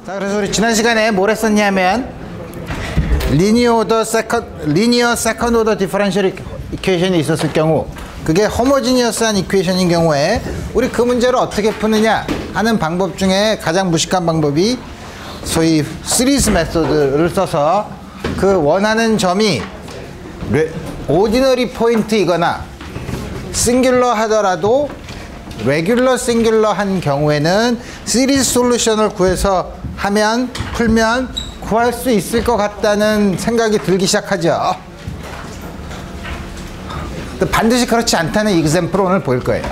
자, 그래서 우리 지난 시간에 뭘 했었냐면 리니어 세컨드 오더 디퍼런셜 이퀘이션이 있었을 경우, 그게 호모지니어스한 이퀘이션인 경우에 우리 그 문제를 어떻게 푸느냐 하는 방법 중에 가장 무식한 방법이 소위 시리즈 메소드를 써서 그 원하는 점이 오디너리 포인트이거나 싱귤러 하더라도 레귤러 싱귤러 한 경우에는 시리즈 솔루션을 구해서 풀면 구할 수 있을 것 같다는 생각이 들기 시작하죠. 반드시 그렇지 않다는 이그샘플을 오늘 볼 거예요.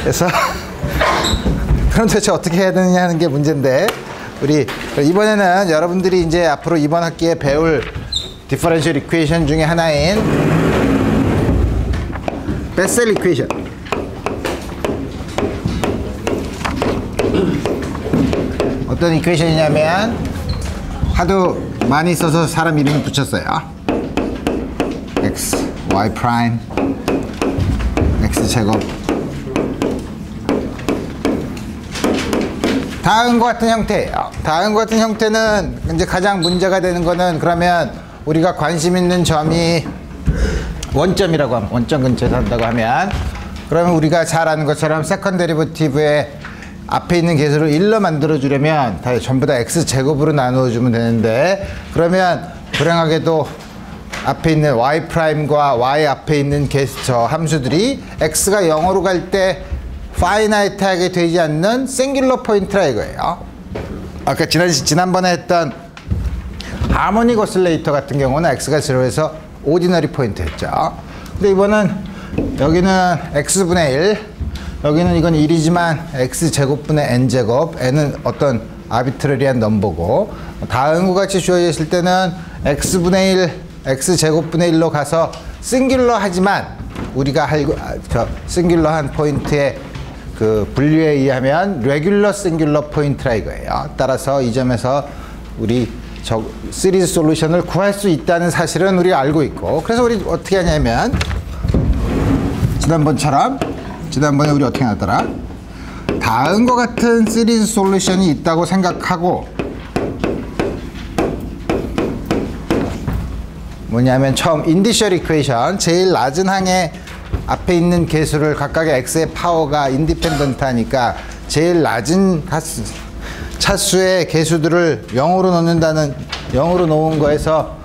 그래서 그럼 도대체 어떻게 해야 되느냐 하는 게 문제인데, 우리 이번에는 여러분들이 이제 앞으로 이번 학기에 배울 디퍼런셜 이퀘이션 중에 하나인 베셀 이퀘이션, 어떤 이퀘이션이냐면 하도 많이 써서 사람 이름을 붙였어요. x, y 프라임, x 제곱, 다음과 같은 형태예요. 다음과 같은 형태는 이제 가장 문제가 되는 거는, 그러면 우리가 관심 있는 점이 원점이라고 하면, 원점 근처에 산다고 하면, 그러면 우리가 잘 아는 것처럼 세컨 데리버티브에 앞에 있는 계수를 1로 만들어주려면 전부 다 x제곱으로 나누어주면 되는데, 그러면 불행하게도 앞에 있는 y'과 y 앞에 있는 저 함수들이 x가 0으로 갈 때 파이나이트하게 되지 않는 싱귤러 포인트라 이거예요. 아까 지난번에 했던 하모닉 오실레이터 같은 경우는 x가 0에서 오디너리 포인트였죠. 근데 이번은 여기는 x분의 1, 여기는 이건 1이지만 x제곱분의 n제곱, n은 어떤 아비트러리한 넘버고, 다음과 같이 주어져 있을 때는 x분의 1, x제곱분의 1로 가서 싱귤러 하지만 우리가 싱귤러한 포인트의 그 분류에 의하면 레귤러 싱귤러 포인트라 이거예요. 따라서 이 점에서 우리 시리즈 솔루션을 구할 수 있다는 사실은 우리가 알고 있고, 그래서 우리 어떻게 하냐면 지난번에 우리 어떻게 하더라? 다음과 같은 시리즈 솔루션이 있다고 생각하고, 뭐냐면 처음 인디셜 이퀘이션, 제일 낮은 항의 앞에 있는 계수를 각각의 x의 파워가 인디펜던트 하니까 제일 낮은 차수의 계수들을 0으로 놓은 거에서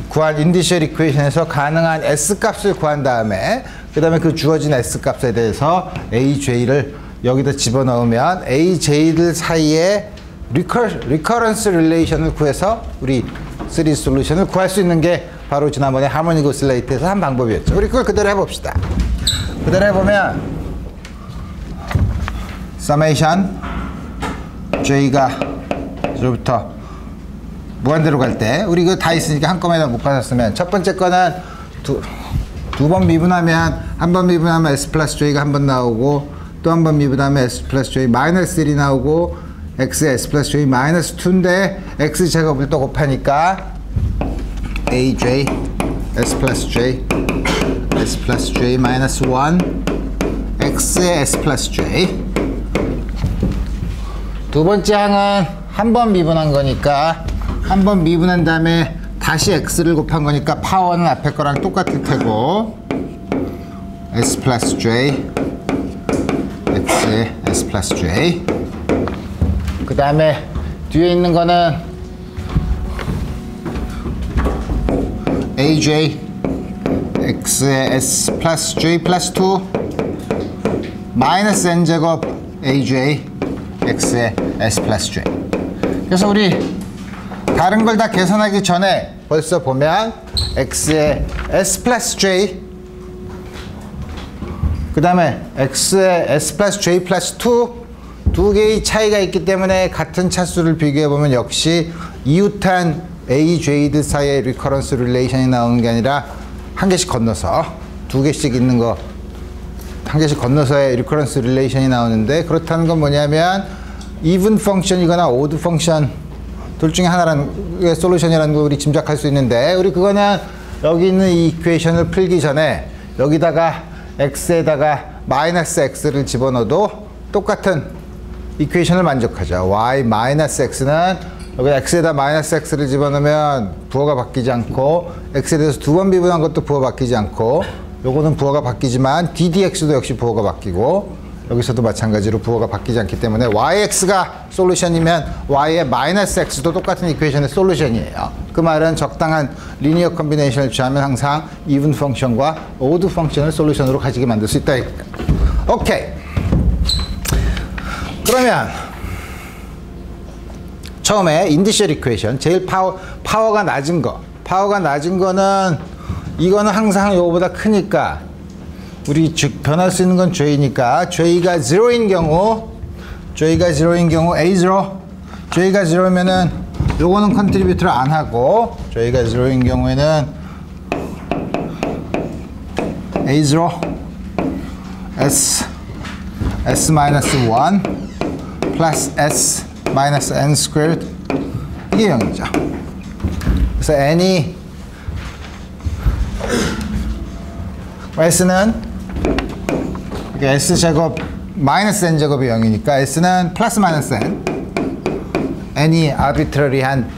구한 인디셜 이퀘이션에서 가능한 s 값을 구한 다음에, 그 다음에 그 주어진 s 값에 대해서 aj를 여기다 집어넣으면 aj들 사이에 리커런스 릴레이션을 구해서 우리 시리즈 솔루션을 구할 수 있는 게 바로 지난번에 하모닉 오실레이터에서 한 방법이었죠. 우리 그걸 그대로 해봅시다. 그대로 해보면 서메이션 j가 저부터 무한대로 갈 때, 우리 이거 다 있으니까 한꺼번에 묶어놨으면, 첫 번째 거는 두 번 미분하면, 한 번 미분하면 s 플러스 j가 한 번 나오고, 또 한 번 미분하면 s 플러스 j 마이너스 1이 나오고, x에 s 플러스 j 마이너스 2인데 x 제곱을 또 곱하니까 aj s 플러스 j 마이너스 1 x에 s 플러스 j. 두 번째 항은 한 번 미분한 거니까, 한 번 미분한 다음에 다시 x를 곱한 거니까 파워는 앞에 거랑 똑같을 테고, s 플러스 j x에 s 플러스 j. 그 다음에 뒤에 있는 거는 aj x에 s 플러스 j 플러스 2 마이너스 n제곱 aj x에 s 플러스 j. 그래서 우리 다른 걸 다 계산하기 전에 벌써 보면 x에 s 플러스 j, 그 다음에 x에 s 플러스 j 플러스 2, 두 개의 차이가 있기 때문에 같은 차수를 비교해보면 역시 이웃한 AJ들 사이의 리커런스 릴레이션이 나오는 게 아니라 한 개씩 건너서, 두 개씩 있는 거 한 개씩 건너서의 리커런스 릴레이션이 나오는데, 그렇다는 건 뭐냐면 이븐 펑션이거나 오드 펑션 둘 중에 하나라는 솔루션이라는 걸 우리 짐작할 수 있는데, 우리 그거는 여기 있는 이 이퀘이션을 풀기 전에 여기다가 x에다가 마이너스 x를 집어넣어도 똑같은 이퀘이션을 만족하죠. y 마이너스 x는 여기 x에다 마이너스 x를 집어넣으면 부호가 바뀌지 않고 x에 대해서 두 번 미분한 것도 부호가 바뀌지 않고 요거는 부호가 바뀌지만 ddx도 역시 부호가 바뀌고 여기서도 마찬가지로 부호가 바뀌지 않기 때문에 yx가 솔루션이면 y의 마이너스 x도 똑같은 이퀘이션의 솔루션이에요. 그 말은 적당한 리니어 컨비네이션을 취하면 항상 이븐 펑션과 오드 펑션을 솔루션으로 가지게 만들 수 있다. 오케이. 그러면 처음에 인디셜 이퀘이션 제일 파워가 낮은 거는 이거는 항상 요거보다 크니까 우리 변할 수 있는 건 j니까 j가 0인 경우 A0 j가 0면은 요거는 컨트리뷰트를 안 하고 j가 0인 경우에는 A0 s-1 플러스 s-n squared 이게 0이죠. 그래서 n이 s는 s제곱 마이너스 n제곱이 0이니까 s는 플러스 마이너스 n이 arbitrary한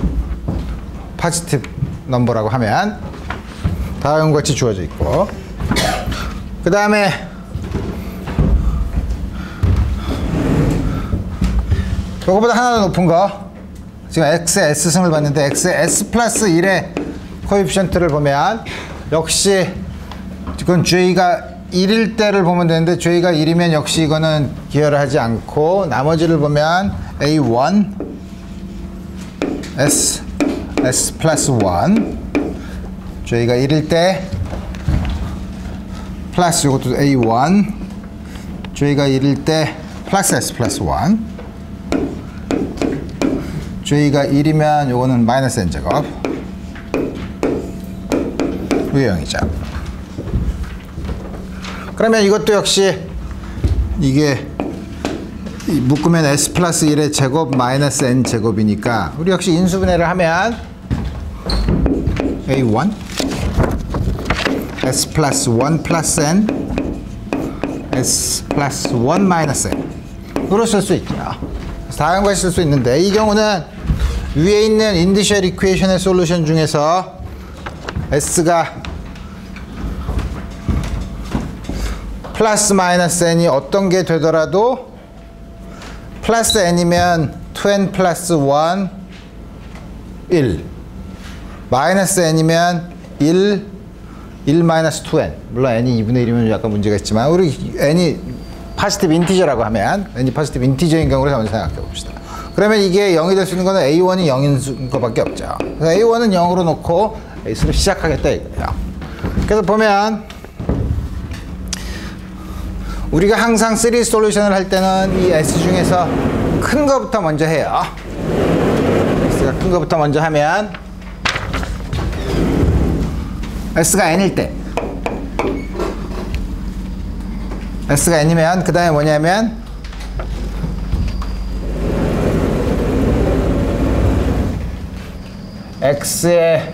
포지티브 넘버라고 하면 다음과 같이 주어져 있고 그 다음에 요거보다 하나 더 높은 거 지금 x의 s승을 봤는데 x의 s 플러스 1의 코에피션트를 보면 역시 이건 j가 1일 때를 보면 되는데 j가 1이면 역시 이거는 기여를 하지 않고 나머지를 보면 a1 s 플러스 1 j가 1일 때 플러스 이것도 a1 j가 1일 때 플러스 s 플러스 1 j가 1이면 요거는 마이너스 n제곱 유형이죠. 그러면 이것도 역시 이게 묶으면 s 플러스 1의 제곱 마이너스 n 제곱이니까 우리 역시 인수분해를 하면 a1 s 플러스 1 플러스 n s 플러스 1 마이너스 n 으로 쓸 수 있죠. 다양하게 쓸 수 있는데 이 경우는 위에 있는 인디셜 이퀘이션의 솔루션 중에서 s가 플러스 마이너스 n이 어떤 게 되더라도 플러스 n이면 2n 플러스 1 1 마이너스 n이면 1 마이너스 2n 물론 n이 2분의 1이면 약간 문제가 있지만 우리 n이 포지티브 인티저라고 하면 n이 포지티브 인티저인 경우를 먼저 생각해 봅시다. 그러면 이게 0이 될 수 있는 거는 a1이 0인 것밖에 없죠. 그래서 a1은 0으로 놓고 a수로 시작하겠다 이거예요. 그래서 보면 우리가 항상 3 솔루션을 할 때는 이 S 중에서 큰 거부터 먼저 해요. S가 큰 거부터 먼저 하면 S가 N일 때 S가 N이면 그 다음에 뭐냐면 X의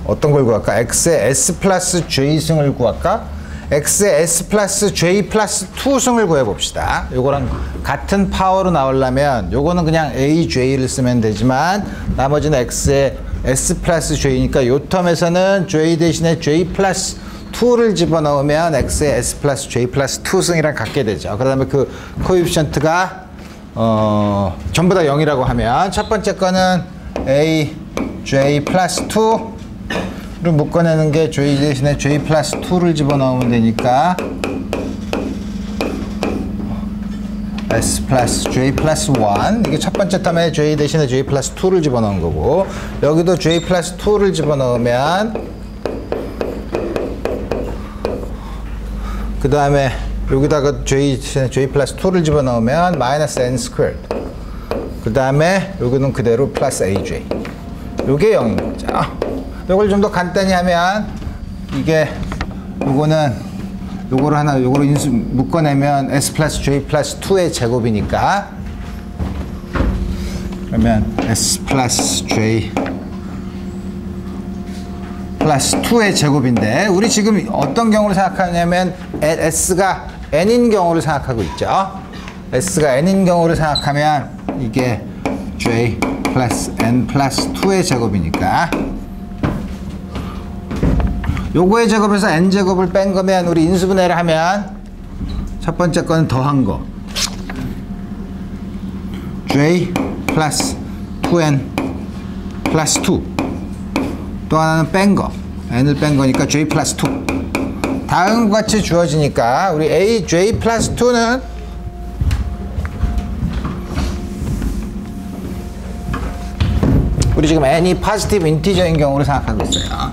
어떤 걸 구할까? X의 S 플러스 J승을 구할까? X의 S 플러스 J 플러스 2승을 구해봅시다. 요거랑 같은 파워로 나오려면 요거는 그냥 AJ를 쓰면 되지만 나머지는 X의 S 플러스 J니까 요 텀에서는 J 대신에 J 플러스 2를 집어넣으면 X의 S 플러스 J 플러스 2승이랑 같게 되죠. 그 다음에 그 코에피션트가 전부 다 0이라고 하면 첫 번째 거는 AJ 플러스 2를 묶어내는 게 J 대신에 J 플러스 2를 집어넣으면 되니까 S 플러스 J 플러스 1 이게 첫 번째 텀에 J 대신에 J 플러스 2를 집어넣은 거고 여기도 J 플러스 2를 집어넣으면 그 다음에 여기다가 J 대신에 J 플러스 2를 집어넣으면 마이너스 N 스퀘어드 그 다음에 여기는 그대로 플러스 AJ 요게 0인 거죠. 요걸 좀 더 간단히 하면 이게 요거를 인수 묶어내면 S 플러스 J 플러스 2의 제곱이니까 그러면 S 플러스 J 플러스 2의 제곱인데 우리 지금 어떤 경우를 생각하냐면 S가 n인 경우를 생각하고 있죠. s가 n인 경우를 생각하면 이게 j 플러스 n 플러스 2의 제곱이니까 요거의 제곱에서 n제곱을 뺀 거면 우리 인수분해를 하면 첫 번째 거는 더한 거 j 플러스 2n 플러스 2 또 하나는 뺀 거 n을 뺀 거니까 j 플러스 2 다음과 같이 주어지니까 우리 a j 플러스 2는 우리 지금 n이 포지티브 인티저인 경우로 생각하고 있어요.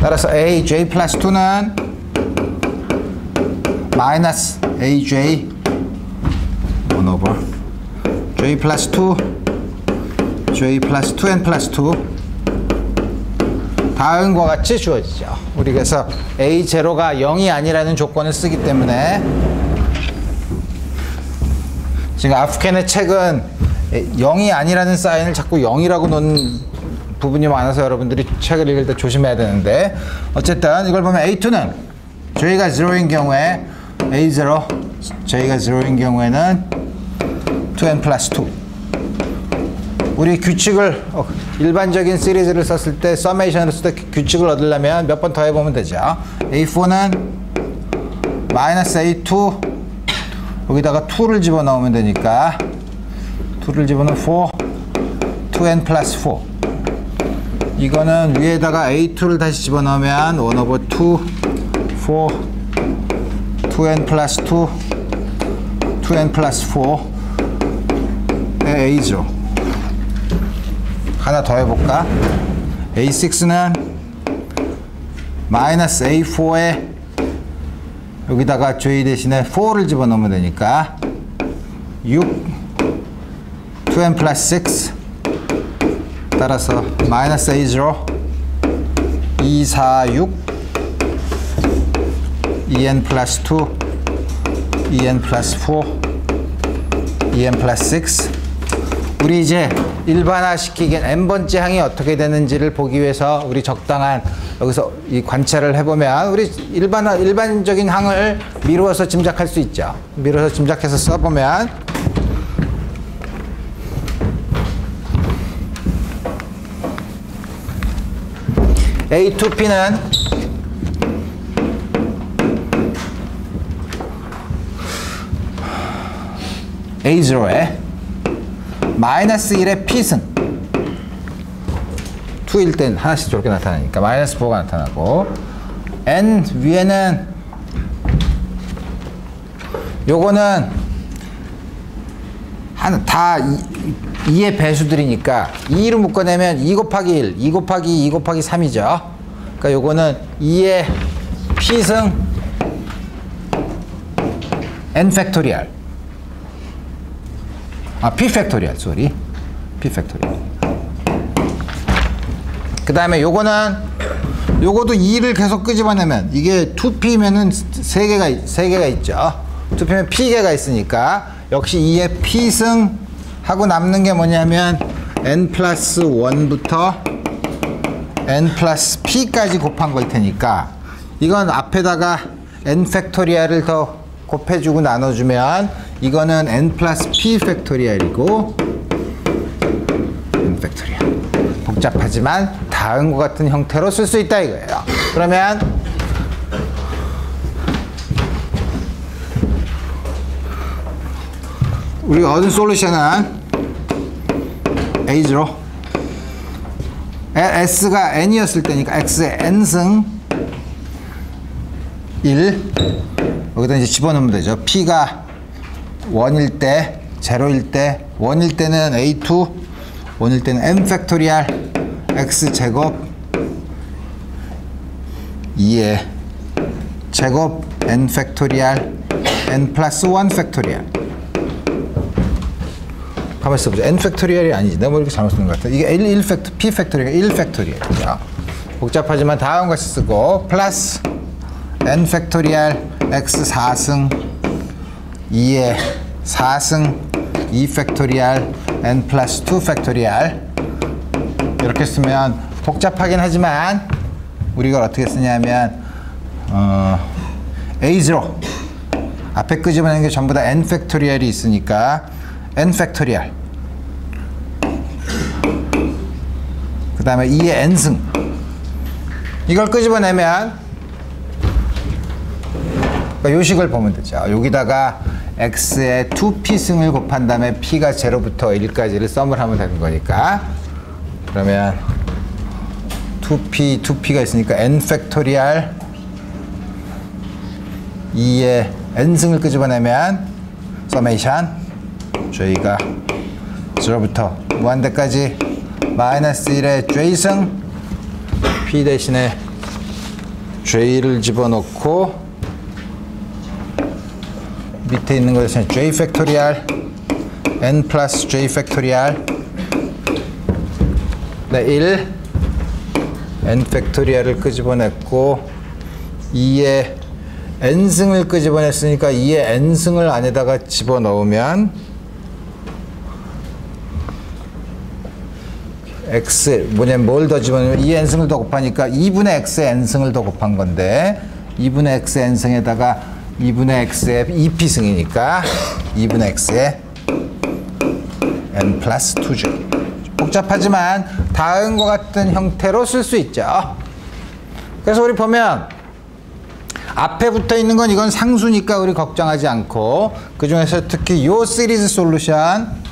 따라서 a j 플러스 2는 마이너스 a j 1 오버 j 플러스 2 j 플러스 2n 플러스 2 다음과 같이 주어지죠. 우리 그래서 a0가 0이 아니라는 조건을 쓰기 때문에 지금 아프켄의 책은 0이 아니라는 사인을 자꾸 0이라고 놓는 부분이 많아서 여러분들이 책을 읽을 때 조심해야 되는데 어쨌든 이걸 보면 A2는 j가 0인 경우에 A0 j가 0인 경우에는 2n 플러스 2 우리 규칙을 일반적인 시리즈를 썼을 때 서메이션을 쓸 때 규칙을 얻으려면 몇 번 더 해보면 되죠. A4는 마이너스 A2 여기다가 2를 집어넣으면 되니까 2를 집어넣으면 4 2n 플러스 4 이거는 위에다가 A2를 다시 집어넣으면 1 over 2 4 2n 플러스 2 2n 플러스 4의 A0 하나 더 해볼까? A6는 마이너스 A4에 여기다가 j 대신에 4를 집어넣으면 되니까 6 2n 플러스 6 따라서 마이너스 A0 2, 4, 6 2n 플러스 2 2n 플러스 4 2n 플러스 6 우리 이제 일반화시키기엔 n번째 항이 어떻게 되는지를 보기 위해서 우리 적당한 여기서 이 관찰을 해보면 우리 일반적인 항을 미루어서 짐작할 수 있죠. 미루어서 짐작해서 써보면 A2P는 A0에 마이너스 1의 P승 2일 땐 하나씩 저렇게 나타나니까 마이너스 4가 나타나고 N 위에는 요거는 다 2의 배수들이니까 2로 묶어내면 2 곱하기 1, 2 곱하기 2 곱하기 3이죠. 그러니까 요거는 2의 P승 N 팩토리얼 P 팩토리얼 쏘리 P 팩토리얼 그 다음에 요거는 요것도 2를 계속 끄집어내면 이게 2P면은 3개가 있죠. 2P면 P개가 있으니까 역시 2의 P승 하고 남는 게 뭐냐면 N 플러스 1부터 N 플러스 P까지 곱한 걸 테니까 이건 앞에다가 N 팩토리얼을 더 곱해주고 나눠주면 이거는 N 플러스 P 팩토리얼이고 N 팩토리얼 복잡하지만 다음과 같은 형태로 쓸 수 있다 이거예요. 그러면 우리가 얻은 솔루션은 A0 S가 N이었을 때니까 X의 N승 1 여기다 이제 집어넣으면 되죠. P가 1일 때 0일 때 1일 때는 A2 1일 때는 N 팩토리얼 X제곱 2의 제곱 N 팩토리얼 N 플러스 1 팩토리얼 가만히 있어보자. N 팩토리얼이 아니지. 내가 뭐 이렇게 잘못 쓰는 것 같아. 이게 P 팩토리얼 1 팩토리얼이야. 복잡하지만 다음과 같이 쓰고 플러스 N 팩토리얼 X 4승 2의 4승 2 팩토리얼 N 플러스 2 팩토리얼 이렇게 쓰면 복잡하긴 하지만 우리가 어떻게 쓰냐면 A0 앞에 끄집어내는 게 전부 다 n 팩토리얼이 있으니까 n 팩토리얼 그 다음에 2의 n승 이걸 끄집어내면 그러니까 요식을 보면 되죠. 여기다가 x의 2p승을 곱한 다음에 p가 0부터 1까지를 썸을 하면 되는 거니까 그러면 2p가 있으니까 n 팩토리얼 2의 n승을 끄집어내면 서메이션 저희가 0부터 무한대까지 마이너스 1의 j승 p 대신에 j를 집어넣고 밑에 있는 거 대신에 j 팩토리얼 n 플러스 j 팩토리얼 네, 1 n 팩토리얼을 끄집어냈고 2의 n승을 끄집어냈으니까 2의 n승을 안에다가 집어넣으면 x 뭐냐면 뭘 더 집어넣으면 2의 n승을 더 곱하니까 2분의 x의 n승을 더 곱한 건데 2분의 x의 n승에다가 2분의 x의 2p승이니까 2분의 x의 n 플러스 2죠. 복잡하지만 다음과 같은 형태로 쓸 수 있죠. 그래서 우리 보면 앞에 붙어 있는 건 이건 상수니까 우리 걱정하지 않고 그 중에서 특히 요 시리즈 솔루션을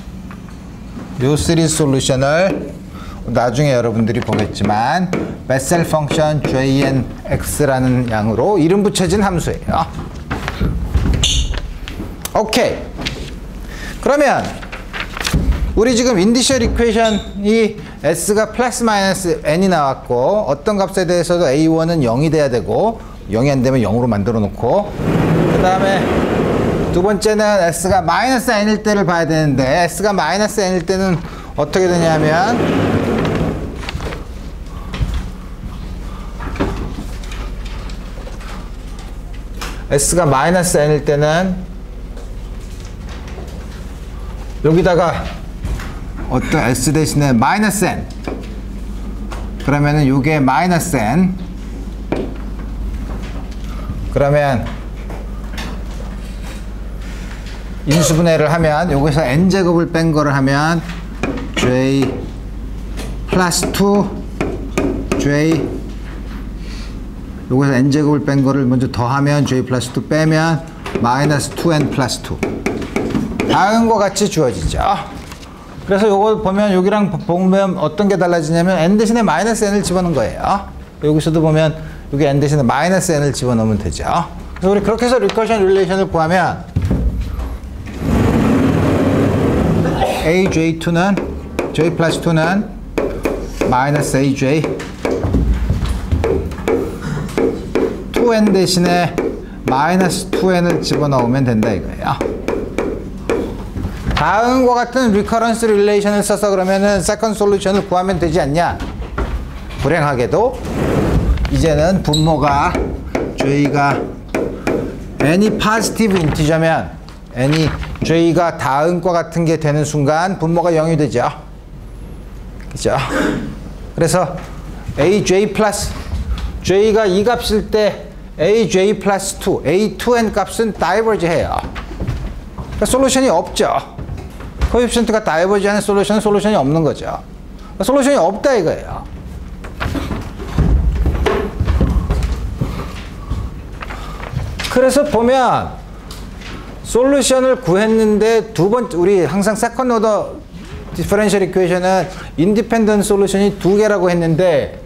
나중에 여러분들이 보겠지만 베셀 펑션 JNX라는 양으로 이름 붙여진 함수예요. 오케이. 그러면 우리 지금 인디셜 이퀘이션이 S가 플러스 마이너스 n이 나왔고 어떤 값에 대해서도 A1은 0이 돼야 되고 0이 안 되면 0으로 만들어 놓고 그 다음에 두 번째는 S가 마이너스 n일 때를 봐야 되는데 S가 마이너스 n일 때는 어떻게 되냐면 S가 마이너스 n일 때는 여기다가 어떤 S 대신에 마이너스 n 그러면은 요게 마이너스 n 그러면 인수분해를 하면 여기서 n제곱을 뺀 거를 하면 j 플러스 2 j 여기서 n제곱을 뺀 거를 먼저 더하면 j 플러스 2 빼면 마이너스 2n 플러스 2 다음과 같이 주어지죠. 그래서 요거 보면 여기랑 보면 어떤 게 달라지냐면 n 대신에 마이너스 n을 집어넣은 거예요. 여기서도 보면 여기 n 대신에 마이너스 n을 집어넣으면 되죠. 그래서 우리 그렇게 해서 리커션 릴레이션을 구하면 AJ2는 J 플러스 2는 마이너스 AJ 2n 대신에 마이너스 2n을 집어넣으면 된다 이거예요. 다음과 같은 리커런스 릴레이션을 써서 그러면은 세컨드 솔루션을 구하면 되지 않냐? 불행하게도 이제는 분모가 j가 n이 포지티브 인티저면 n이 j가 다음과 같은 게 되는 순간 분모가 0이 되죠. 그죠? 그래서 aj 플러스 j가 이 값일 때 aj 플러스 2 a2n 값은 다이버지 해요. 그러니까 솔루션이 없죠. 코에피션트가 다이버지하는 솔루션은 솔루션이 없는 거죠. 솔루션이 없다 이거예요. 그래서 보면 솔루션을 구했는데 두 번째 우리 항상 세컨드 오더 디퍼런셜 이퀘이션은 인디펜던트 솔루션이 두 개라고 했는데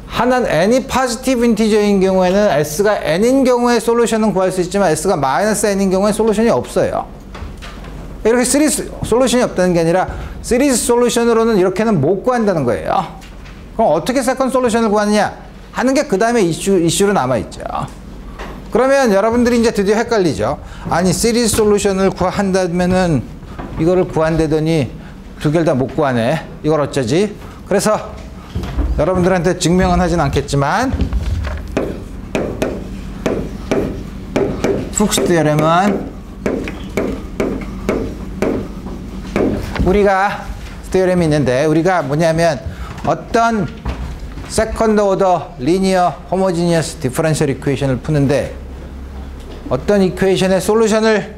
하나는 n이 포지티브 인티저인 경우에는 s가 n인 경우에 솔루션은 구할 수 있지만 s가 마이너스 n인 경우에 솔루션이 없어요. 이렇게 시리즈 솔루션이 없다는 게 아니라 시리즈 솔루션으로는 이렇게는 못 구한다는 거예요. 그럼 어떻게 세컨드 솔루션을 구하느냐 하는 게 그 다음에 이슈로 남아있죠. 그러면 여러분들이 이제 드디어 헷갈리죠. 아니 시리즈 솔루션을 구한다면은 이거를 구한다더니 두 개를 다 못 구하네. 이걸 어쩌지? 그래서 여러분들한테 증명은 하진 않겠지만 푹스 티어렘은 우리가 스테어렘이 있는데 우리가 뭐냐면 어떤 세컨드 오더 리니어 호모지니어스 디퍼런셜 이퀘이션을 푸는데 어떤 이퀘이션의 솔루션을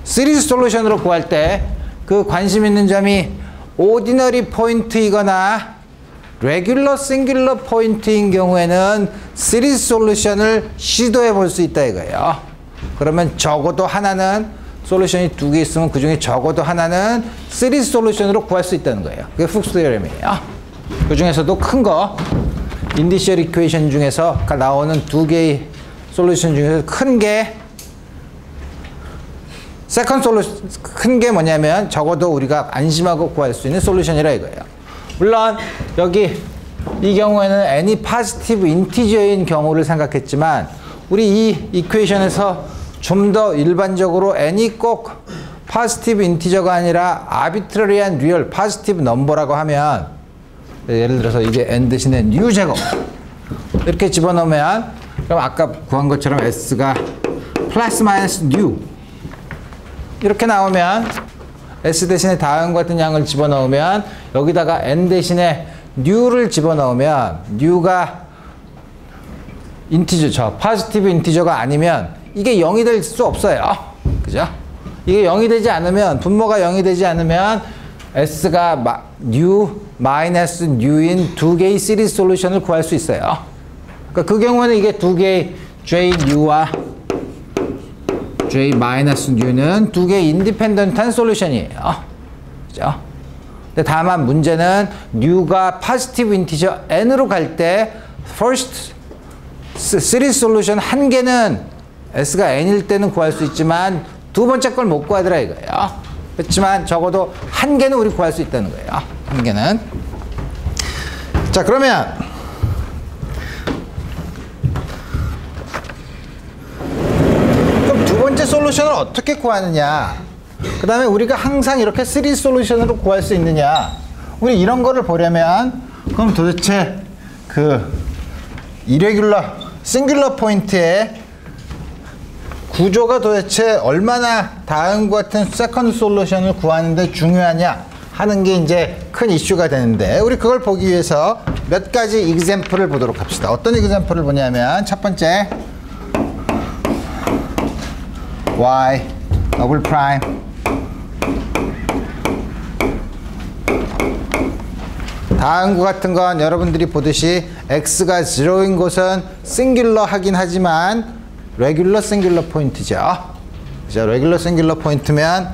시리즈 솔루션으로 구할 때 그 관심 있는 점이 오디너리 포인트이거나 레귤러 싱귤러 포인트인 경우에는 시리즈 솔루션을 시도해 볼 수 있다 이거예요. 그러면 적어도 하나는 솔루션이 두 개 있으면 그 중에 적어도 하나는 시리즈 솔루션으로 구할 수 있다는 거예요. 그게 훅스 테오렘이에요. 그 중에서도 큰 거 인디셜 이퀘이션 중에서 나오는 두 개의 솔루션 중에서 큰 게 세컨드 솔루션 큰 게 뭐냐면 적어도 우리가 안심하고 구할 수 있는 솔루션이라 이거예요. 물론 여기 이 경우에는 n이 포지티브 인티저인 경우를 생각했지만 우리 이 이퀘이션에서 좀 더 일반적으로 n이 꼭 포지티브 인티저가 아니라 아비트러리한 리얼 포지티브 넘버라고 하면 예를 들어서 이게 n 대신에 뉴 제곱 이렇게 집어넣으면 그럼 아까 구한 것처럼 s가 플러스 마이너스 뉴 이렇게 나오면 s 대신에 다음과 같은 양을 집어넣으면 여기다가 n 대신에 뉴를 집어넣으면 뉴가 인티저죠. 포지티브 인티저가 아니면 이게 0이 될 수 없어요. 그죠? 이게 0이 되지 않으면 분모가 0이 되지 않으면 s가 뉴 마이너스 뉴인 두 개의 시리즈 솔루션을 구할 수 있어요. 그러니까 그 경우에는 이게 두 개의 j 뉴와 j 마이너스 뉴는 두 개의 인디펜던트한 솔루션이에요. 그죠? 근데 다만 문제는 뉴가 포지티브 인티저 n으로 갈 때 first 시리즈 솔루션 한 개는 s가 n일 때는 구할 수 있지만 두 번째 걸 못 구하더라 이거예요. 그렇지만 적어도 한 개는 우리 구할 수 있다는 거예요. 한 개는. 자, 그러면 그럼 두 번째 솔루션을 어떻게 구하느냐? 그 다음에 우리가 항상 이렇게 시리즈 솔루션으로 구할 수 있느냐? 우리 이런 거를 보려면 그럼 도대체 그 이레귤러 싱귤러 포인트의 구조가 도대체 얼마나 다음과 같은 세컨드 솔루션을 구하는데 중요하냐 하는 게 이제 큰 이슈가 되는데 우리 그걸 보기 위해서 몇 가지 example을 보도록 합시다. 어떤 example을 보냐면 첫 번째 y 더블 프라임 다음과 같은 건 여러분들이 보듯이 x가 0인 곳은 싱귤러 하긴 하지만 레귤러 싱귤러 포인트죠. 그죠? 레귤러 싱귤러 포인트면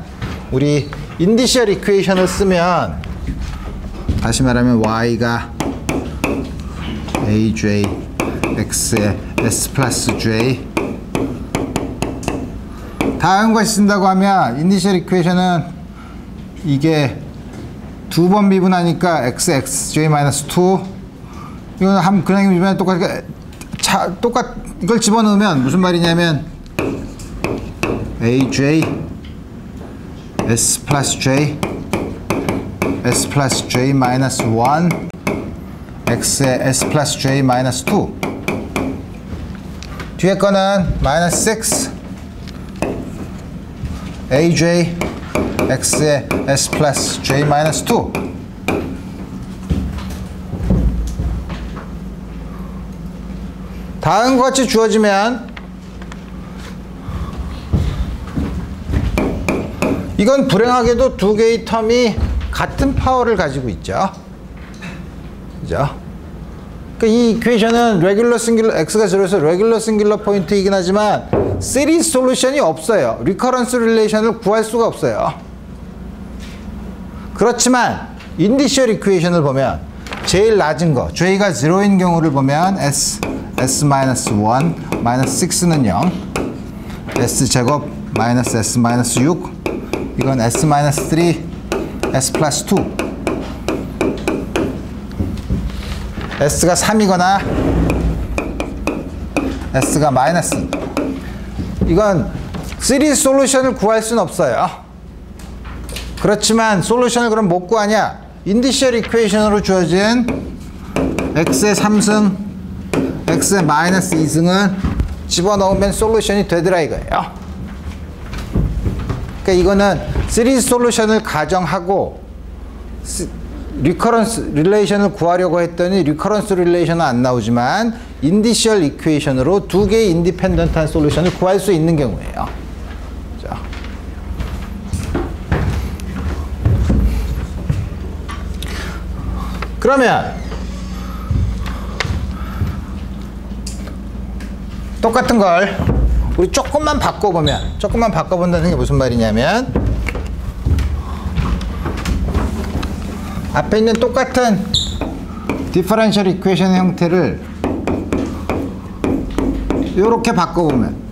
우리 인디셜 이퀘이션을 쓰면 다시 말하면 y가 aj x에 s 플러스 j 다음 거 쓴다고 하면 인디셜 이퀘이션은 이게 두 번 미분하니까 xj 마이너스 2 이거는 그냥 미분하면 이걸 집어넣으면 무슨 말이냐면 aj s 플러스 j 마이너스 1 x에 s 플러스 j 마이너스 2 뒤에 거는 마이너스 6 aj x에 s 플러스 j 마이너스 2 다음과 같이 주어지면 이건 불행하게도 두 개의 텀이 같은 파워를 가지고 있죠. 그죠? 그러니까 이 이퀘이션은 레귤러 싱귤러 x가 0에서 레귤러 싱귤러 포인트이긴 하지만 시리즈 솔루션이 없어요. 리커런스 릴레이션을 구할 수가 없어요. 그렇지만 인디셜 이퀘이션을 보면 제일 낮은 거 j가 0인 경우를 보면 s 마이너스 1 마이너스 6는 0 s 제곱 마이너스 s 마이너스 6 이건 s 마이너스 3 s 플러스 2 s가 3이거나 s가 마이너스 이건 시리즈 솔루션을 구할 수는 없어요. 그렇지만 솔루션을 그럼 못 구하냐? 인디셜 이퀘이션으로 주어진 x의 3승 x의 마이너스 2승은 집어넣으면 솔루션이 되더라 이거예요. 그러니까 이거는 시리즈 솔루션을 가정하고 리커런스 릴레이션을 구하려고 했더니 리커런스 릴레이션은 안 나오지만 인디셜 이퀘이션으로 두 개의 인디펜던트한 솔루션을 구할 수 있는 경우예요. 자. 그러면 똑같은 걸 우리 조금만 바꿔본다는 게 무슨 말이냐면 앞에 있는 똑같은 디퍼런셜 이퀘이션의 형태를 이렇게 바꿔보면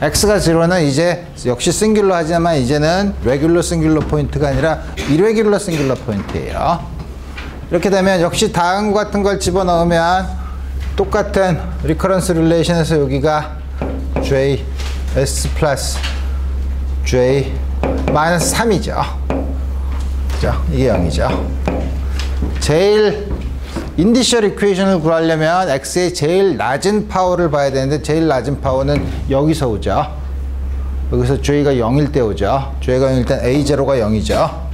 x가 0는 이제 역시 싱귤러 하지만 이제는 레귤러 싱귤러 포인트가 아니라 이레귤러 싱귤러 포인트예요. 이렇게 되면 역시 다음과 같은 걸 집어넣으면 똑같은 리커런스 릴레이션에서 여기가 j s 플러스 j 마이너스 3이죠. 그죠? 이게 0이죠. 제일 인디셜 이퀘이션을 구하려면 x의 제일 낮은 파워를 봐야 되는데 제일 낮은 파워는 여기서 오죠. 여기서 j가 0일 때 오죠. j가 0일 때 a0가 0이죠.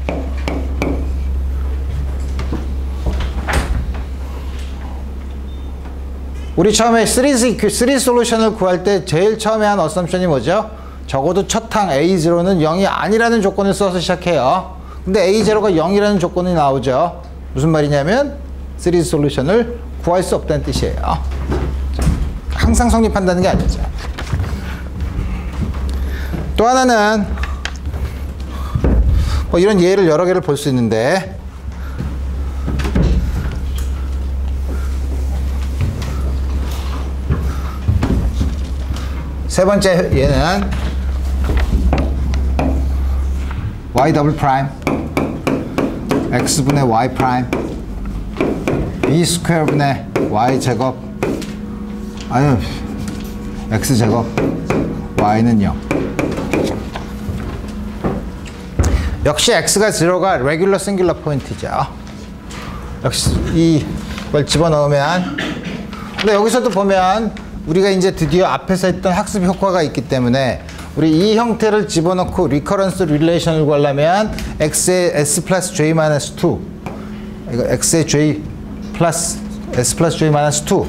우리 처음에 시리즈 솔루션을 구할 때 제일 처음에 한 어썸션이 뭐죠? 적어도 첫 항 A0는 0이 아니라는 조건을 써서 시작해요. 근데 A0가 0이라는 조건이 나오죠. 무슨 말이냐면 시리즈 솔루션을 구할 수 없다는 뜻이에요. 항상 성립한다는 게 아니죠. 또 하나는 뭐 이런 예를 여러 개를 볼 수 있는데 세 번째 얘는 y 더블 프라임 x분의 y 프라임 b 스퀘어 분의 y 제곱 아유 x 제곱 y는 0. 역시 x가 0가 레귤러 싱귤러 포인트죠. 역시 이걸 집어넣으면 근데 여기서도 보면 우리가 이제 드디어 앞에서 했던 학습 효과가 있기 때문에 우리 이 형태를 집어넣고 리커런스 릴레이션을 구하려면 x의 s 플러스 j 마이너스 2 이거 x의 j 플러스 s 플러스 j 마이너스 2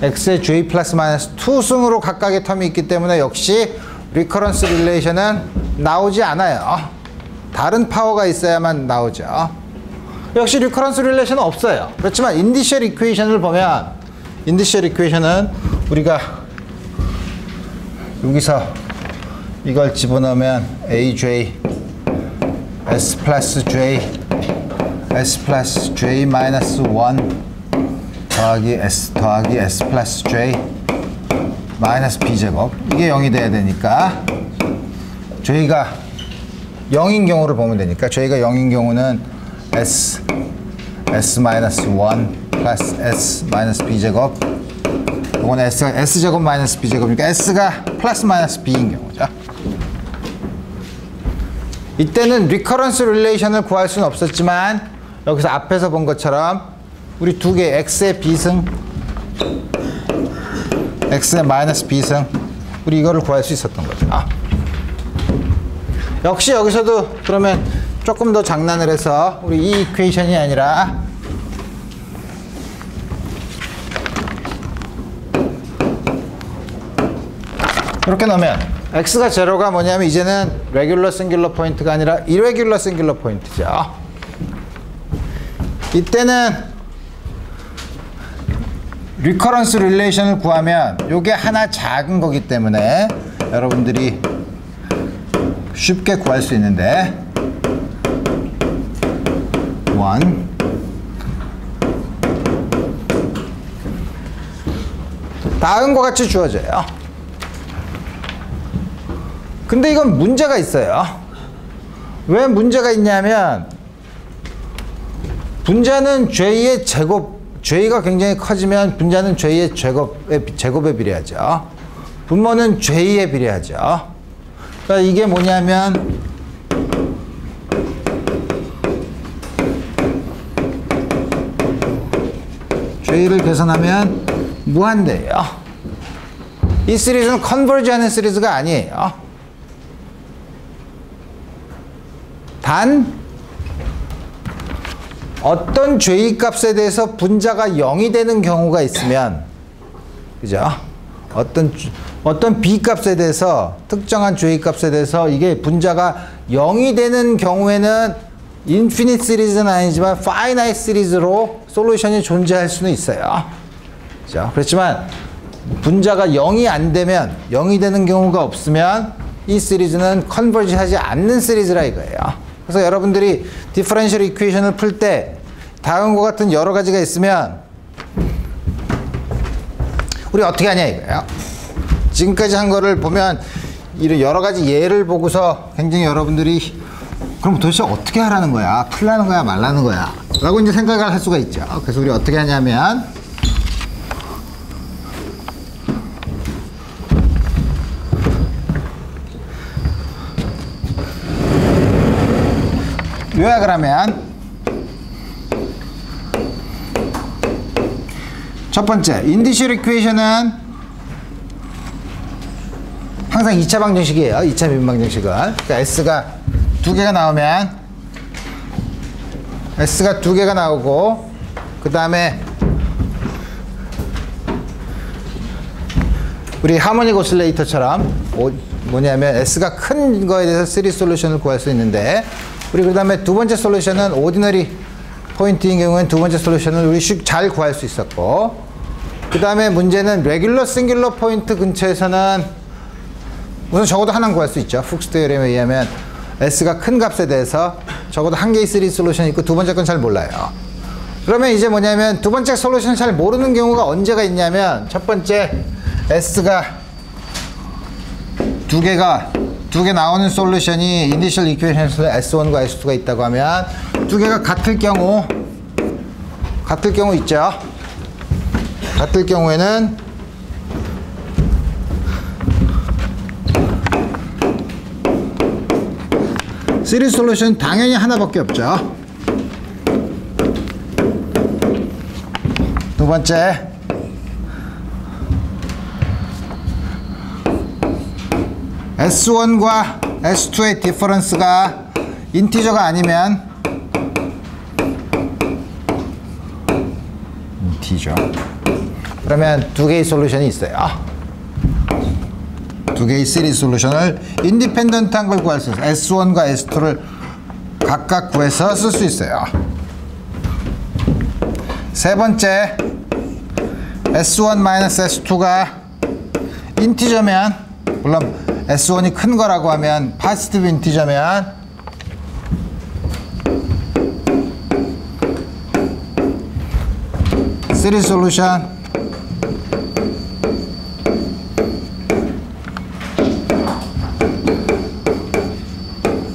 x의 j 플러스 마이너스 2승으로 각각의 텀이 있기 때문에 역시 리커런스 릴레이션은 나오지 않아요. 다른 파워가 있어야만 나오죠. 역시 리커런스 릴레이션은 없어요. 그렇지만 인디셜 이퀘이션을 보면 인디셜 이퀘이션은 우리가 여기서 이걸 집어넣으면 aj s 플러스 j s 플러스 j 마이너스 1 더하기 s 플러스 j 마이너스 b제곱 이게 0이 돼야 되니까 j가 0인 경우를 보면 되니까 j가 0인 경우는 s 마이너스 1 플러스 s 마이너스 b제곱 이건 s가 s제곱 마이너스 b제곱이니까 s가 플러스 마이너스 b인 경우죠. 이때는 리커런스 릴레이션을 구할 수는 없었지만 여기서 앞에서 본 것처럼 우리 두 개 x의 b승 x의 마이너스 b승 우리 이거를 구할 수 있었던 거죠. 역시 여기서도 그러면 조금 더 장난을 해서 우리 이 이퀘이션이 아니라 이렇게 넣으면 x가 제로가 뭐냐면 이제는 레귤러 싱귤러 포인트가 아니라 이레귤러 싱귤러 포인트죠. 이때는 리커런스 릴레이션을 구하면 요게 하나 작은 거기 때문에 여러분들이 쉽게 구할 수 있는데 1 다음과 같이 주어져요. 근데 이건 문제가 있어요. 왜 문제가 있냐면 분자는 j의 제곱, j가 굉장히 커지면 분자는 j의 제곱에 비례하죠. 분모는 j에 비례하죠. 그러니까 이게 뭐냐면 j를 계산하면 무한대예요. 이 시리즈는 컨버지하는 시리즈가 아니에요. 단 어떤 J 값에 대해서 분자가 0이 되는 경우가 있으면, 그죠? 어떤 B 값에 대해서, 특정한 J 값에 대해서 이게 분자가 0이 되는 경우에는 인피니트 시리즈는 아니지만 파이나이트 시리즈로 솔루션이 존재할 수는 있어요. 그죠? 그렇지만 분자가 0이 안 되면, 0이 되는 경우가 없으면 이 시리즈는 컨버지 하지 않는 시리즈라 이거예요. 그래서 여러분들이 디퍼런셜 이퀘이션을 풀 때 다음과 같은 여러 가지가 있으면 우리 어떻게 하냐 이거예요. 지금까지 한 거를 보면 이런 여러 가지 예를 보고서 굉장히 여러분들이 그럼 도대체 어떻게 하라는 거야? 풀라는 거야? 말라는 거야? 라고 이제 생각을 할 수가 있죠. 그래서 우리 어떻게 하냐면 요약을 하면 첫 번째, 인디셜 이퀘이션은 항상 2차 방정식이에요. 2차 미분 방정식은. 그러니까 S가 두 개가 나오면 S가 두 개가 나오고 그 다음에 우리 하모닉 오실레이터처럼 뭐냐면 S가 큰 거에 대해서 시리즈 솔루션을 구할 수 있는데 우리 그 다음에 두 번째 솔루션은 오디너리 포인트인 경우에는 두 번째 솔루션을 우리 잘 구할 수 있었고 그 다음에 문제는 레귤러 싱귤러 포인트 근처에서는 우선 적어도 하나는 구할 수 있죠. 훅스 테오렘에 의하면 S가 큰 값에 대해서 적어도 한 개의 시리즈 솔루션이 있고 두 번째 건 잘 몰라요. 그러면 이제 뭐냐면 두 번째 솔루션을 잘 모르는 경우가 언제가 있냐면 첫 번째 S가 두 개 나오는 솔루션이 이니셜 이퀘이션에서 S1과 S2가 있다고 하면 두 개가 같을 경우 있죠. 같을 경우에는 시리즈 솔루션 당연히 하나밖에 없죠. 두 번째 S1과 S2의 디퍼런스가 인티저가 아니면 인티저 그러면 두 개의 솔루션이 있어요. 두 개의 시리즈 솔루션을 인디펜던트한 걸 구할 수 있어요. S1과 S2를 각각 구해서 쓸 수 있어요. 세 번째 S1-S2가 인티저면 물론 S1이 큰 거라고 하면 포지티브 인티저면 시리즈 솔루션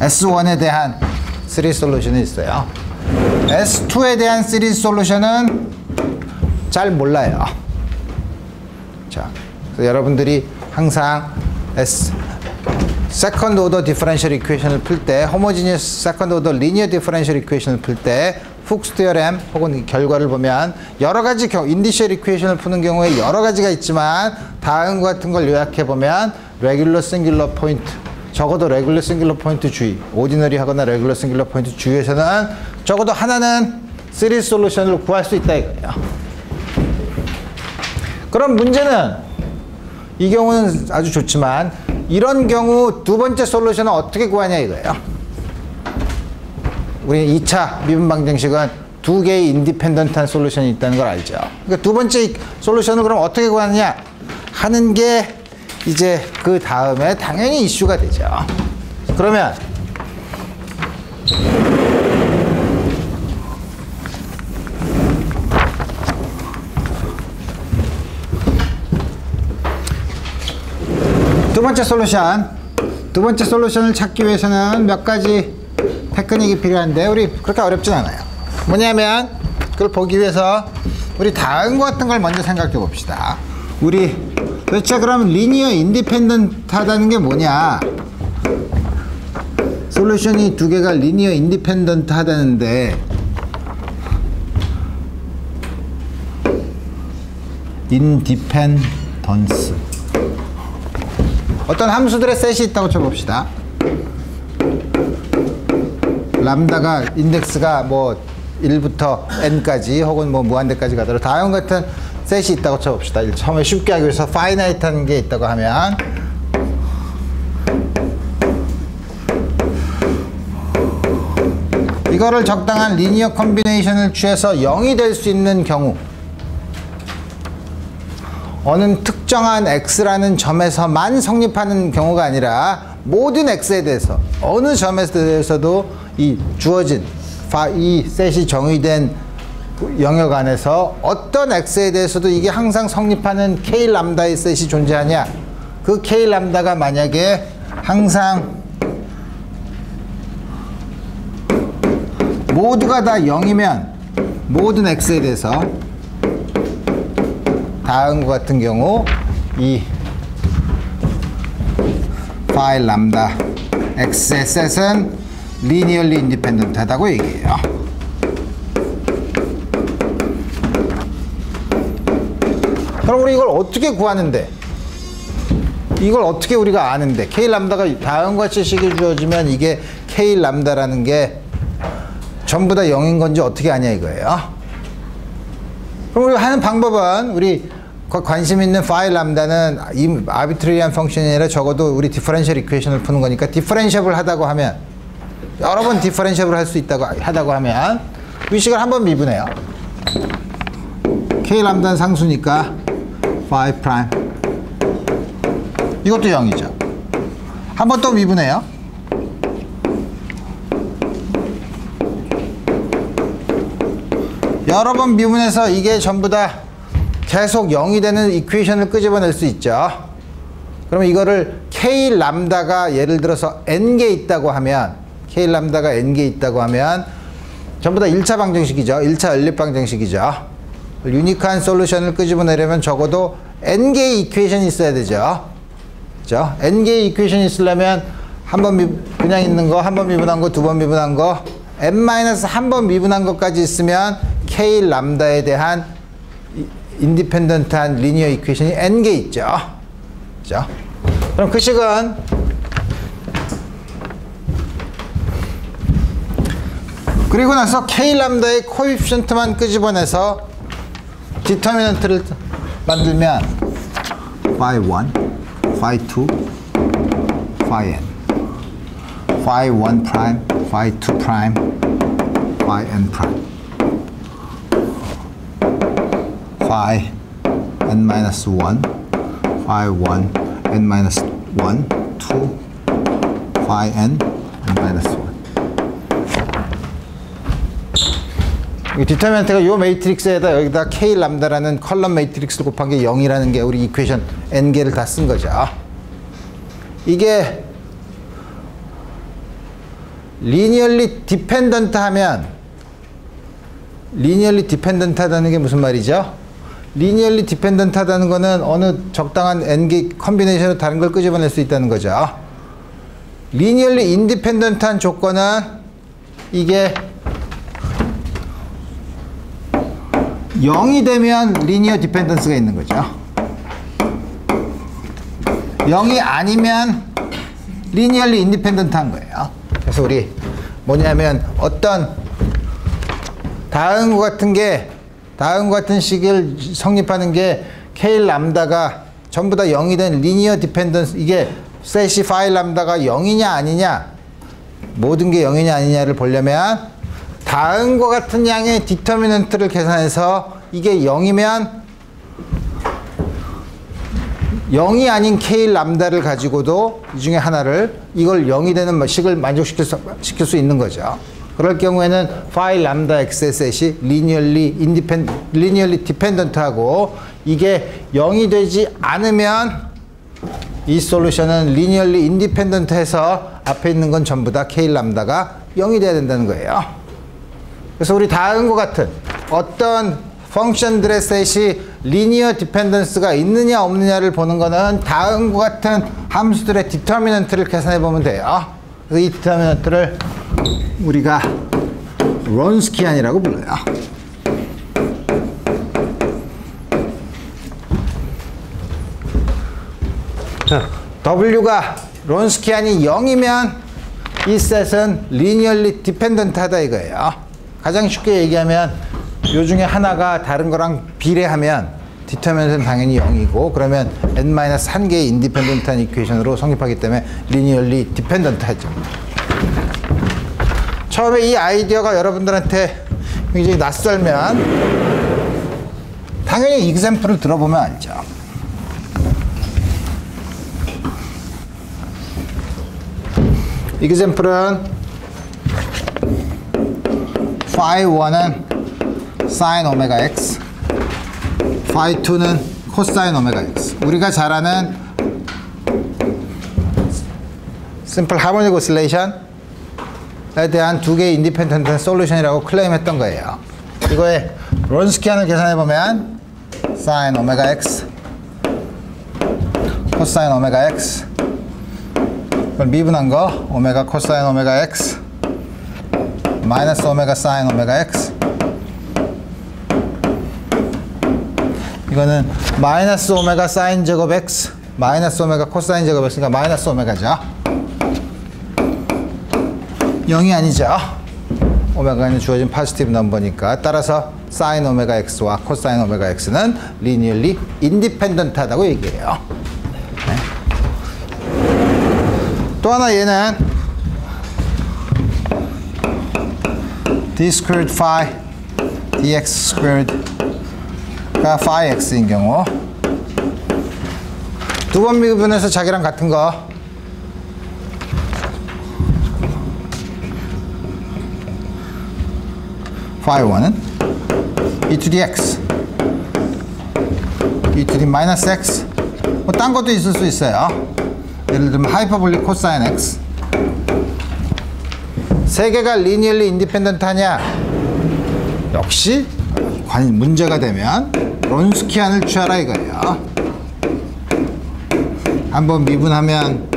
S1에 대한 시리즈 솔루션이 있어요. S2에 대한 시리즈 솔루션은 잘 몰라요. 자, 그래서 여러분들이 항상 세컨드 오더 디퍼런셜 이퀘이션을 풀 때 호모지니어스 세컨드 오더 리니어 디퍼런셜 이퀘이션을 풀 때 훅스 테오렘 혹은 결과를 보면 여러 가지 인디셜 이퀘이션을 푸는 경우에 여러 가지가 있지만 다음과 같은 걸 요약해 보면 레귤러 싱귤러 포인트 적어도 레귤러 싱귤러 포인트 주의 오디너리 하거나 레귤러 싱귤러 포인트 주의에서는 적어도 하나는 시리즈 솔루션을 구할 수 있다 이거예요. 그럼 문제는 이 경우는 아주 좋지만 이런 경우 두 번째 솔루션은 어떻게 구하냐 이거예요. 우리 2차 미분 방정식은 두 개의 인디펜던트한 솔루션이 있다는 걸 알죠. 그러니까 두 번째 솔루션을 그럼 어떻게 구하느냐 하는 게 이제 그 다음에 당연히 이슈가 되죠. 그러면 두 번째 솔루션을 찾기 위해서는 몇 가지 테크닉이 필요한데 우리 그렇게 어렵진 않아요. 뭐냐면 그걸 보기 위해서 우리 다음과 같은 걸 먼저 생각해 봅시다. 우리 도대체 그러면 리니어 인디펜던트 하다는 게 뭐냐? 솔루션이 두 개가 리니어 인디펜던트 하다는데 인디펜던스 어떤 함수들의 셋이 있다고 쳐봅시다. 람다가 인덱스가 뭐 1부터 n까지 혹은 뭐 무한대까지 가더라도 다음과 같은 셋이 있다고 쳐봅시다. 처음에 쉽게 하기 위해서 파이나이트한 게 있다고 하면 이거를 적당한 리니어 컨비네이션을 취해서 0이 될 수 있는 경우, 어느 특정한 x라는 점에서만 성립하는 경우가 아니라 모든 x에 대해서 어느 점에 대해서도 이 주어진 이 셋이 정의된 영역 안에서 어떤 x에 대해서도 이게 항상 성립하는 k 람다의 셋이 존재하냐, 그 k 람다가 만약에 항상 모두가 다 0이면 모든 x에 대해서 다음과 같은 경우 이 파이 람다 x의 셋은 리니얼리 인디펜던트하다고 얘기해요. 그럼 우리 이걸 어떻게 구하는데? 이걸 어떻게 우리가 아는데? k 람다가 다음과 같이 식이 주어지면 이게 k 람다라는 게 전부 다 0인 건지 어떻게 아냐 이거예요. 그럼 우리가 하는 방법은, 우리 관심 있는 파이 람다는 이 아비트리한 펑션이 아니라 적어도 우리 디퍼런셜 이퀘이션을 푸는 거니까 디퍼런셜을 하다고 하면, 여러 번 디퍼런셜을 할 수 있다고 하다고 하면 위식을 한번 미분해요. k 람다는 상수니까 파이 프라임, 이것도 0이죠. 한 번 또 미분해요. 여러 번 미분해서 이게 전부 다 계속 0이 되는 이퀘이션을 끄집어낼 수 있죠. 그러면 이거를 k 람다가 예를 들어서 n개 있다고 하면, k 람다가 n개 있다고 하면 전부 다 1차 방정식이죠. 1차 연립 방정식이죠. 유니크한 솔루션을 끄집어내려면 적어도 n개의 이퀘이션이 있어야 되죠. 그죠? n개의 이퀘이션이 있으려면 한 번 그냥 있는 거, 한 번 미분한 거, 두 번 미분한 거, n-1번 미분한 것까지 있으면 k 람다에 대한 인디펜던트한 리니어 이퀘이션이 n개 있죠. 그죠? 그럼 그 식은 그리고 나서 k 람다의 코에피션트만 끄집어내서 디터미넌트를 만들면 phi 1, phi 2, phi n, phi 1 prime, phi 2 prime, phi n prime, phi n minus 1, phi 1 n minus 1, 2, phi n minus 1. 이 디터미넌트가 이 매트릭스에다 여기다 k 람다라는 컬럼 매트릭스를 곱한 게 0이라는 게 우리 이퀘이션 n개를 다 쓴 거죠. 이게 리니얼리 디펜던트 하면, 리니얼리 디펜던트 하다는 게 무슨 말이죠? 리니얼리 디펜던트 하다는 거는 어느 적당한 n개 컨비네이션으로 다른 걸 끄집어낼 수 있다는 거죠. 리니얼리 인디펜던트한 조건은 이게 0이 되면 리니어 디펜던스가 있는 거죠. 0이 아니면 리니얼리 인디펜던트한 거예요. 그래서 우리 뭐냐면 어떤 다음과 같은 식을 성립하는 게 k 람다가 전부 다 0이 된 리니어 디펜던스, 이게 셋이 파이 람다가 0이냐 아니냐, 모든 게 0이냐 아니냐를 보려면 다음과 같은 양의 디터미넌트를 계산해서 이게 0이면 0이 아닌 k 람다를 가지고도 이 중에 하나를, 이걸 0이 되는 식을 만족시킬 수 있는 거죠. 그럴 경우에는 phi 람다 x의 셋이 리니얼리 디펜던트하고 이게 0이 되지 않으면 이 솔루션은 리니얼리 인디펜던트해서 앞에 있는 건 전부 다 k 람다가 0이 돼야 된다는 거예요. 그래서 우리 다음과 같은 어떤 펑션들의 셋이 리니어 디펜던스가 있느냐 없느냐를 보는 거는 다음과 같은 함수들의 디터미넌트를 계산해 보면 돼요. 그래서 이 디터미넌트를 우리가 론스키안이라고 불러요. W가 론스키안이 0이면 이 셋은 linearly dependent 하다 이거예요. 가장 쉽게 얘기하면 요 중에 하나가 다른 거랑 비례하면 디터미넌트는 당연히 0이고 그러면 n-1개의 인디펜던트한 이퀘이션으로 성립하기 때문에 linearly dependent 하죠. 처음에 이 아이디어가 여러분들한테 굉장히 낯설면 당연히 example을 들어보면 알죠. example은 phi 1은 sin 오메가 x, phi 2는 cosine 오메가 x. 우리가 잘 아는 simple harmonic oscillation에 대한 두 개의 인디펜던트 솔루션이라고 클레임했던 거예요. 이거의 론스키안을 계산해보면 sin 오메가 x, cosine 오메가 x, 그걸 미분한 거 오메가 코사인 오메가 x 마이너스 오메가 사인 오메가 x, 이거는 마이너스 오메가 사인 제곱 x 마이너스 오메가 코사인 제곱 x니까 마이너스 오메가죠. 0이 아니죠. 오메가는 주어진 포지티브 넘버니까. 따라서 사인 오메가 x와 코사인 오메가 x는 리니얼리 인디펜던트하다고 얘기해요. 네. 또 하나 얘는 d squared phi dx squared가 phi x인 경우 두 번 미분해서 자기랑 같은 거 phi 1은 e to the x e to the minus x 뭐 딴 것도 있을 수 있어요. 예를 들면 하이퍼볼릭 코사인 x. 세 개가 리니얼리 인디펜던트 하냐? 역시 문제가 되면 론스키안을 취하라 이거예요. 한번 미분하면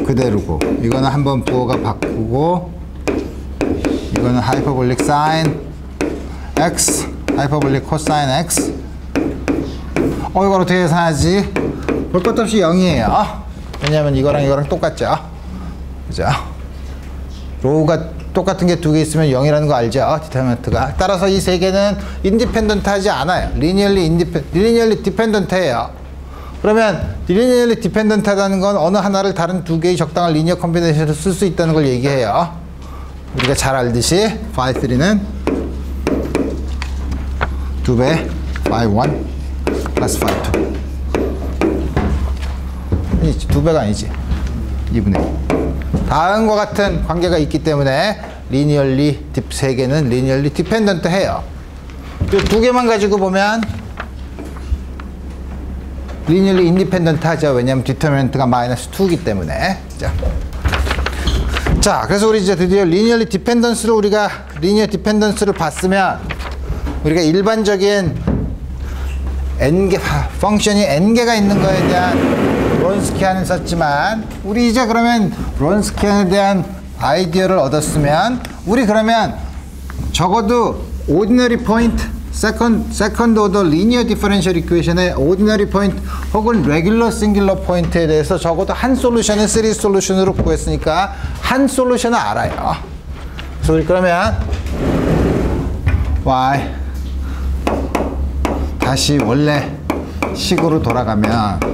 그대로고, 이거는 한번 부호가 바꾸고, 이거는 하이퍼볼릭 사인 x, 하이퍼볼릭 코사인 x. 이걸 어떻게 계산하지? 볼 것도 없이 0이에요. 왜냐하면 이거랑 똑같죠. 그죠? 로우가 똑같은 게 두 개 있으면 0이라는 거 알죠? 디터미넌트가. 따라서 이 세 개는 인디펜던트 하지 않아요. 리니얼리 디펜던트예요. 그러면 리니얼리 디펜던트 하다는 건 어느 하나를 다른 두 개의 적당한 리니어 컴비네이션으로 쓸 수 있다는 걸 얘기해요. 우리가 잘 알듯이 phi 3는 2배 phi 1 플러스 phi 2. 2배가 아니지. 2분의 2. 다음과 같은 관계가 있기 때문에 리니얼리 세 개는 리니얼리 디펜던트 해요. 이 두 개만 가지고 보면 리니얼리 인디펜던트 하죠. 왜냐하면 디터미넌트가 마이너스 2이기 때문에. 자, 그래서 우리 이제 드디어 리니얼리 디펜던스를 리니어 디펜던스를 봤으면 우리가 일반적인 n개 펑션이 n개가 있는 거에 대한 론스키안을 썼지만, 우리 이제 그러면 론스키안에 대한 아이디어를 얻었으면 우리 그러면 적어도 ordinary point, second order linear differential equation의 ordinary point 혹은 regular singular point에 대해서 적어도 한 솔루션을 시리즈 솔루션으로 구했으니까 한 솔루션을 알아요. 그래서 우리 그러면 y 다시 원래 식으로 돌아가면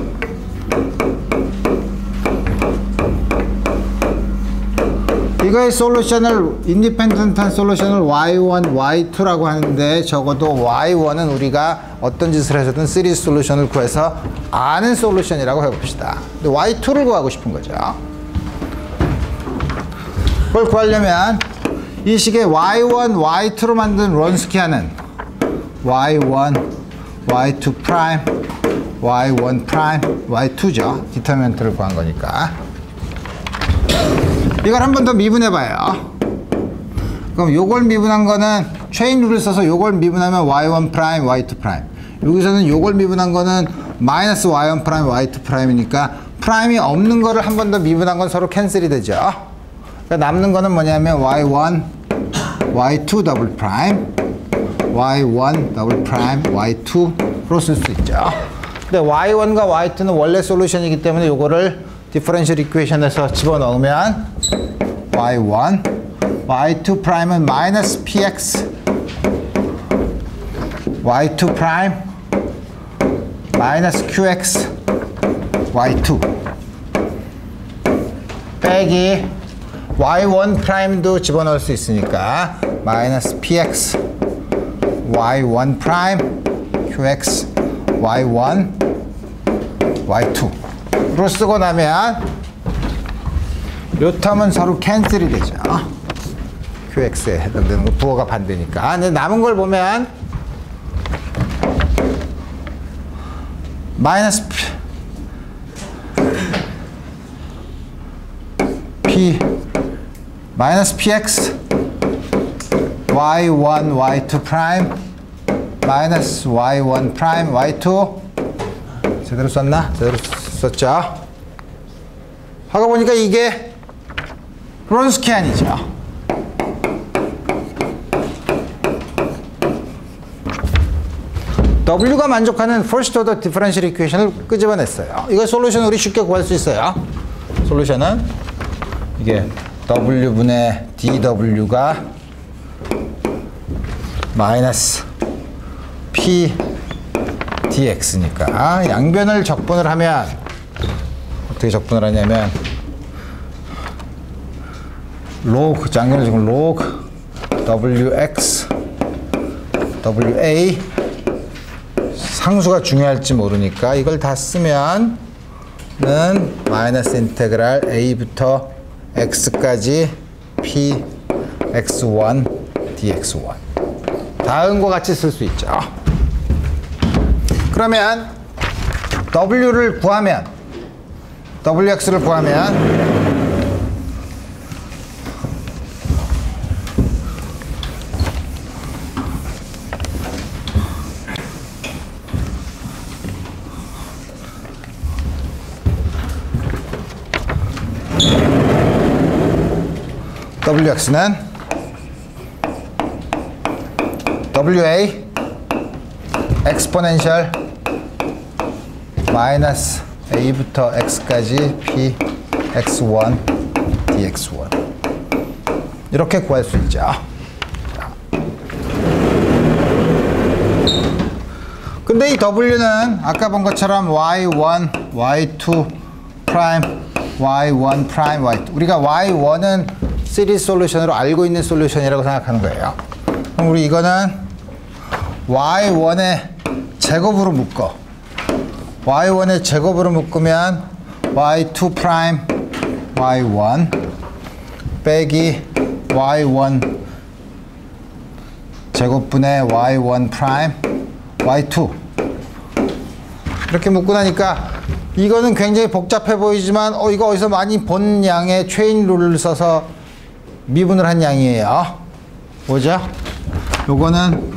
이거의 솔루션을 인디펜던트한 솔루션을 y1, y2라고 하는데, 적어도 y1은 우리가 어떤 짓을 해서든 시리즈 솔루션을 구해서 아는 솔루션이라고 해봅시다. 근데 y2를 구하고 싶은 거죠. 그걸 구하려면 이 식의 y1, y2로 만든 론스키안은 y1, y2 프라임, y1 프라임, y2죠. 디터미넌트를 구한 거니까. 이걸 한 번 더 미분해봐요. 그럼 요걸 미분한 거는 체인 룰을 써서 요걸 미분하면 y1 프라임, y2 프라임. 여기서는 요걸 미분한 거는 마이너스 y1 프라임, y2 프라임이니까 프라임이 없는 거를 한 번 더 미분한 건 서로 캔슬이 되죠. 그러니까 남는 거는 뭐냐면 y1, y2 더블 프라임, y1 더블 프라임, y2로 쓸 수 있죠. 근데 y1과 y2는 원래 솔루션이기 때문에 요거를 디퍼런셜 이퀘이션에서 집어넣으면 y1, y2 프라임은 마이너스 px, y2 프라임 마이너스 qx, y2 빼기 y1 프라임도 집어넣을 수 있으니까 마이너스 px, y1 프라임 qx, y1, y2로 쓰고 나면 요 텀은 서로 캔슬이 되죠. qx에 해당되는 거 부호가 반대니까. 근데 남은 걸 보면 마이너스 마이너스 px y1 y2 프라임 마이너스 y1 프라임 y2 제대로 썼나? 제대로 썼죠? 하고 보니까 이게 론스키안이죠. W가 만족하는 first order differential equation을 끄집어냈어요. 이거 솔루션 우리 쉽게 구할 수 있어요. 솔루션은 이게 W분의 dW가 마이너스 P dx니까 양변을 적분을 하면 어떻게 적분을 하냐면 로그 양변을 지금 로그 wx wa 상수가 중요할지 모르니까 이걸 다 쓰면은 마이너스 인테그랄 a부터 x까지 p x1 dx1 다음과 같이 쓸 수 있죠. 그러면 w를 구하면 wx를 구하면 wx는 wa 엑스포넨셜 마이너스 a부터 x까지 p x1 dx1 이렇게 구할 수 있죠. 근데 이 w는 아까 본 것처럼 y1, y2 프라임, y1 프라임, y2 우리가 y1은 시리즈 솔루션으로 알고 있는 솔루션이라고 생각하는 거예요. 그럼 우리 이거는 y1의 제곱으로 묶어. y1의 제곱으로 묶으면 y2 프라임 y1 빼기 y1 제곱분의 y1 프라임 y2 이렇게 묶고 나니까 이거는 굉장히 복잡해 보이지만 이거 어디서 많이 본 양의 체인 룰을 써서 미분을 한 양이에요. 뭐죠? 요거는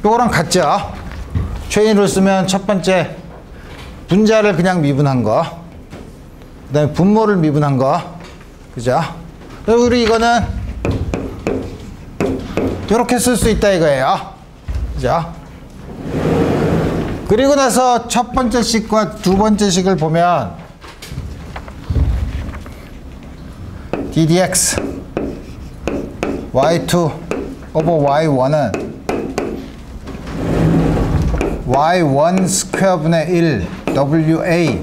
요거랑 같죠? 체인을 쓰면 첫 번째 분자를 그냥 미분한 거, 그 다음에 분모를 미분한 거, 그죠? 우리 이거는 이렇게 쓸 수 있다 이거예요. 그죠? 그리고 나서 첫 번째 식과 두 번째 식을 보면 ddx y2 over y1은 y1 스퀘어분의 1 wa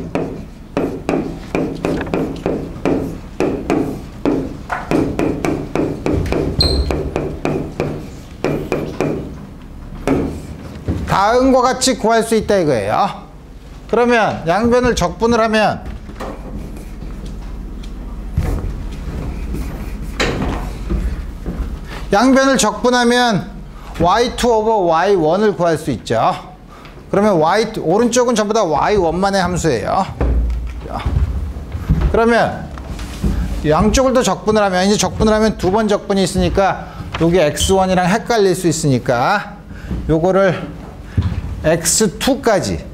다음과 같이 구할 수 있다 이거예요. 그러면 양변을 적분을 하면 양변을 적분하면 y2 over y1을 구할 수 있죠. 그러면 오른쪽은 전부 다 y1만의 함수예요. 그러면 양쪽을 더 적분을 하면 이제 적분을 하면 두 번 적분이 있으니까 여기 x1이랑 헷갈릴 수 있으니까 요거를 x2까지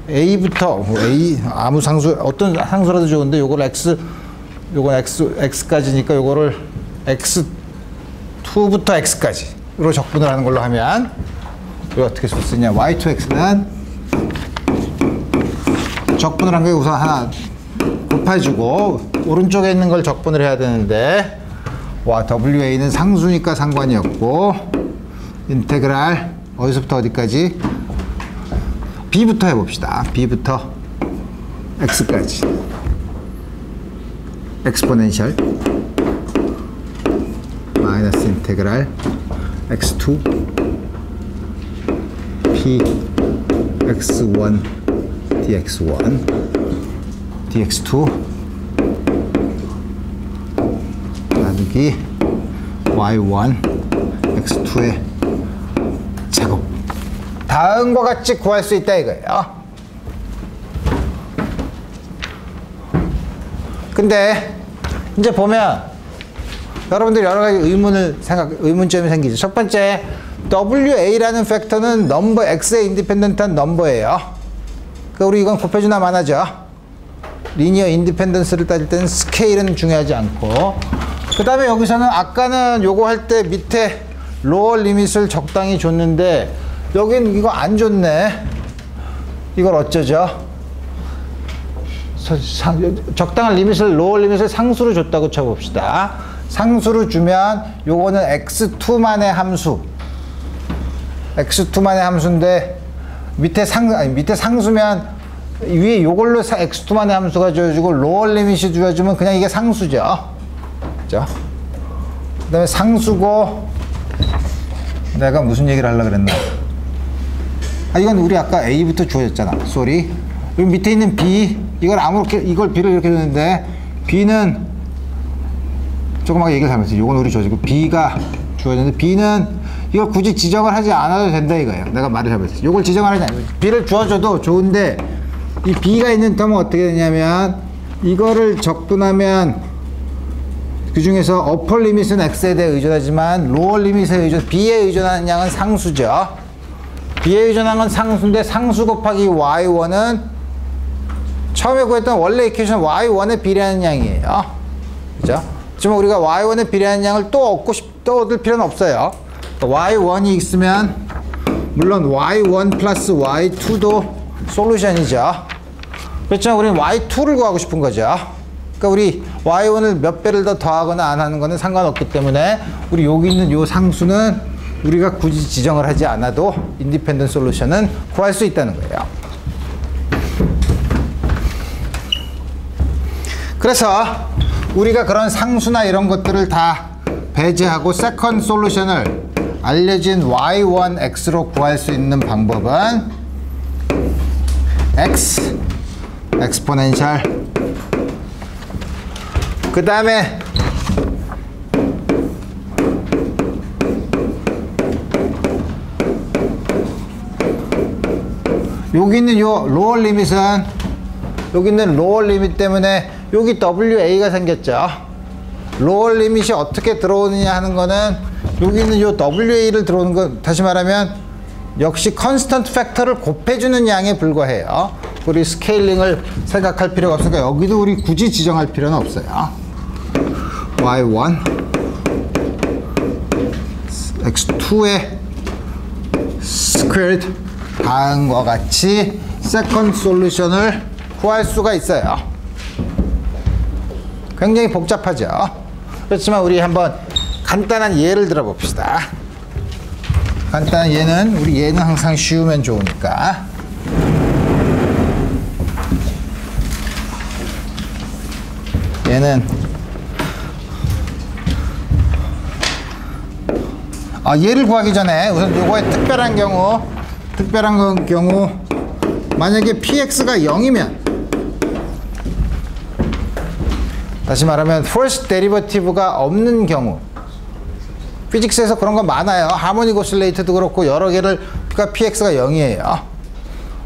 a부터 a 아무 상수 어떤 상수라도 좋은데 요거를 요건 x까지니까 요거를 x2부터 x까지로 적분을 하는 걸로 하면 이거 어떻게 쓸 수 있냐? y2x는 적분을 한 게 우선 하나 곱해주고 오른쪽에 있는 걸 적분을 해야 되는데 와 WA는 상수니까 상관이 없고 인테그랄 어디서부터 어디까지? B부터 해봅시다. B부터 X까지 엑스포넨셜 마이너스 인테그랄 X2 P X1 dx1 dx2 나누기 y1 x2의 제곱 다음과 같이 구할 수 있다 이거예요. 근데 이제 보면 여러분들 여러 가지 의문점이 생기죠. 첫 번째 WA라는 팩터는 넘버 X의 인디펜던트한 넘버예요. 그러니까 우리 이건 곱해주나 마나죠. 리니어 인디펜던스를 따질 때는 스케일은 중요하지 않고 그 다음에 여기서는 아까는 요거 할 때 밑에 로어 리밋을 적당히 줬는데 여긴 이거 안 줬네. 이걸 어쩌죠? 적당한 리밋을 로어 리밋을 상수로 줬다고 쳐봅시다. 상수로 주면 요거는 x2만의 함수 x2만의 함수인데 밑에 상수면 위에 요걸로 x2만의 함수가 주어지고 로어 리밋이 주어지면 그냥 이게 상수죠. 그죠? 그 다음에 상수고 내가 무슨 얘기를 하려고 그랬나? 이건 우리 아까 A부터 주어졌잖아. 쏘리. 여기 밑에 있는 B 이걸 이걸 B를 이렇게 줬는데 B는 조그맣게 얘기를 잘못했어요. 이건 우리 주어지고 B가 주어졌는데 B는 이걸 굳이 지정을 하지 않아도 된다 이거예요. 내가 말을 잘못했어요. 이걸 지정을 하지 않아요. B를 주어줘도 좋은데 이 B가 있는 텀은 어떻게 되냐면 이거를 적분하면 그 중에서 어퍼 리밋은 X에 대해 의존하지만 로어 리밋에 B에 의존하는 양은 상수죠. B에 의존하는 건 상수인데 상수 곱하기 Y1은 처음에 구했던 원래 이퀘이션 Y1에 비례하는 양이에요. 그죠? 하지만 우리가 Y1에 비례하는 양을 또 얻을 필요는 없어요. Y1이 있으면 물론 Y1 플러스 Y2도 솔루션이죠. 그렇지만 우리는 Y2를 구하고 싶은 거죠. 그러니까 우리 Y1을 몇 배를 더 더하거나 안 하는 거는 상관없기 때문에 우리 여기 있는 요 상수는 우리가 굳이 지정을 하지 않아도 인디펜던트 솔루션은 구할 수 있다는 거예요. 그래서 우리가 그런 상수나 이런 것들을 다 배제하고 세컨드 솔루션을 알려진 y1x로 구할 수 있는 방법은 x 엑스포넨셜 그 다음에 여기 있는 요 로어 리밋은 여기 있는 로어 리밋 때문에 여기 WA가 생겼죠. 로어 리밋이 어떻게 들어오느냐 하는 거는 여기 있는 요 WA를 들어오는 거 다시 말하면 역시 컨스턴트 팩터를 곱해주는 양에 불과해요. 우리 스케일링을 생각할 필요가 없으니까 여기도 우리 굳이 지정할 필요는 없어요. y1 x2의 스퀘어드 다음과 같이 세컨드 솔루션을 구할 수가 있어요. 굉장히 복잡하죠. 그렇지만 우리 한번 간단한 예를 들어 봅시다. 간단한 예는 우리 예는 항상 쉬우면 좋으니까 얘는 얘를 구하기 전에 우선 요거의 특별한 경우 만약에 px가 0이면 다시 말하면 first derivative가 없는 경우 피직스에서 그런 거 많아요. 하모닉 오실레이터도 그렇고 여러 개를 px가 0이에요.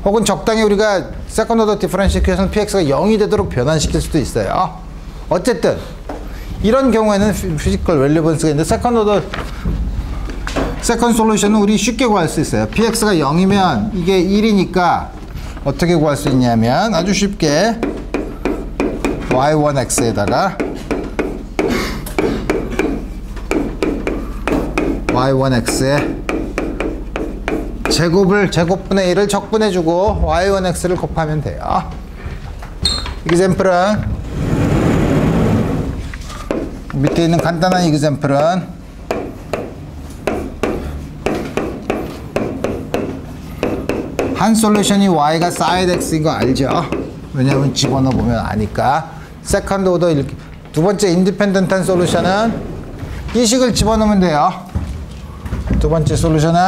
혹은 적당히 우리가 세컨드 오더 디퍼런셜 이퀘이션 px가 0이 되도록 변환시킬 수도 있어요. 어쨌든 이런 경우에는 피지컬 밸리번스가 있는데 세컨드 솔루션은 우리 쉽게 구할 수 있어요. px가 0이면 이게 1이니까 어떻게 구할 수 있냐면 아주 쉽게 y1x에다가 y1x에 제곱분의 1을 적분해주고 y1x를 곱하면 돼요. example은 밑에 있는 간단한 example은 한 솔루션이 y가 side x인 거 알죠? 왜냐하면 집어넣어 보면 아니까. 세컨드 오더 이렇게 두 번째 인디펜던트한 솔루션은 이 식을 집어넣으면 돼요. 두 번째 솔루션은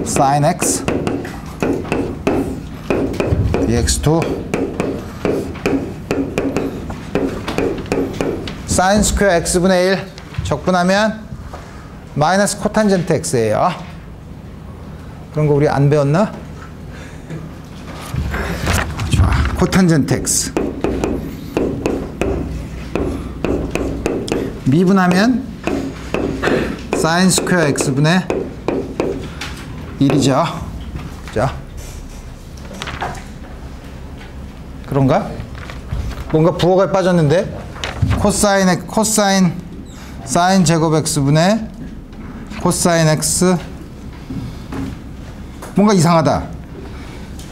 sin x dx2 sin 스퀘어 x분의 1 적분하면 마이너스 코탄젠트 x예요. 그런 거 우리 안 배웠나? 좋아. 코탄젠트 x 미분하면 sin 스퀘어 x분의 1이죠. 그죠? 그런가? 뭔가 부호가 빠졌는데 코사인 sin 제곱 x분의 코사인 x 뭔가 이상하다.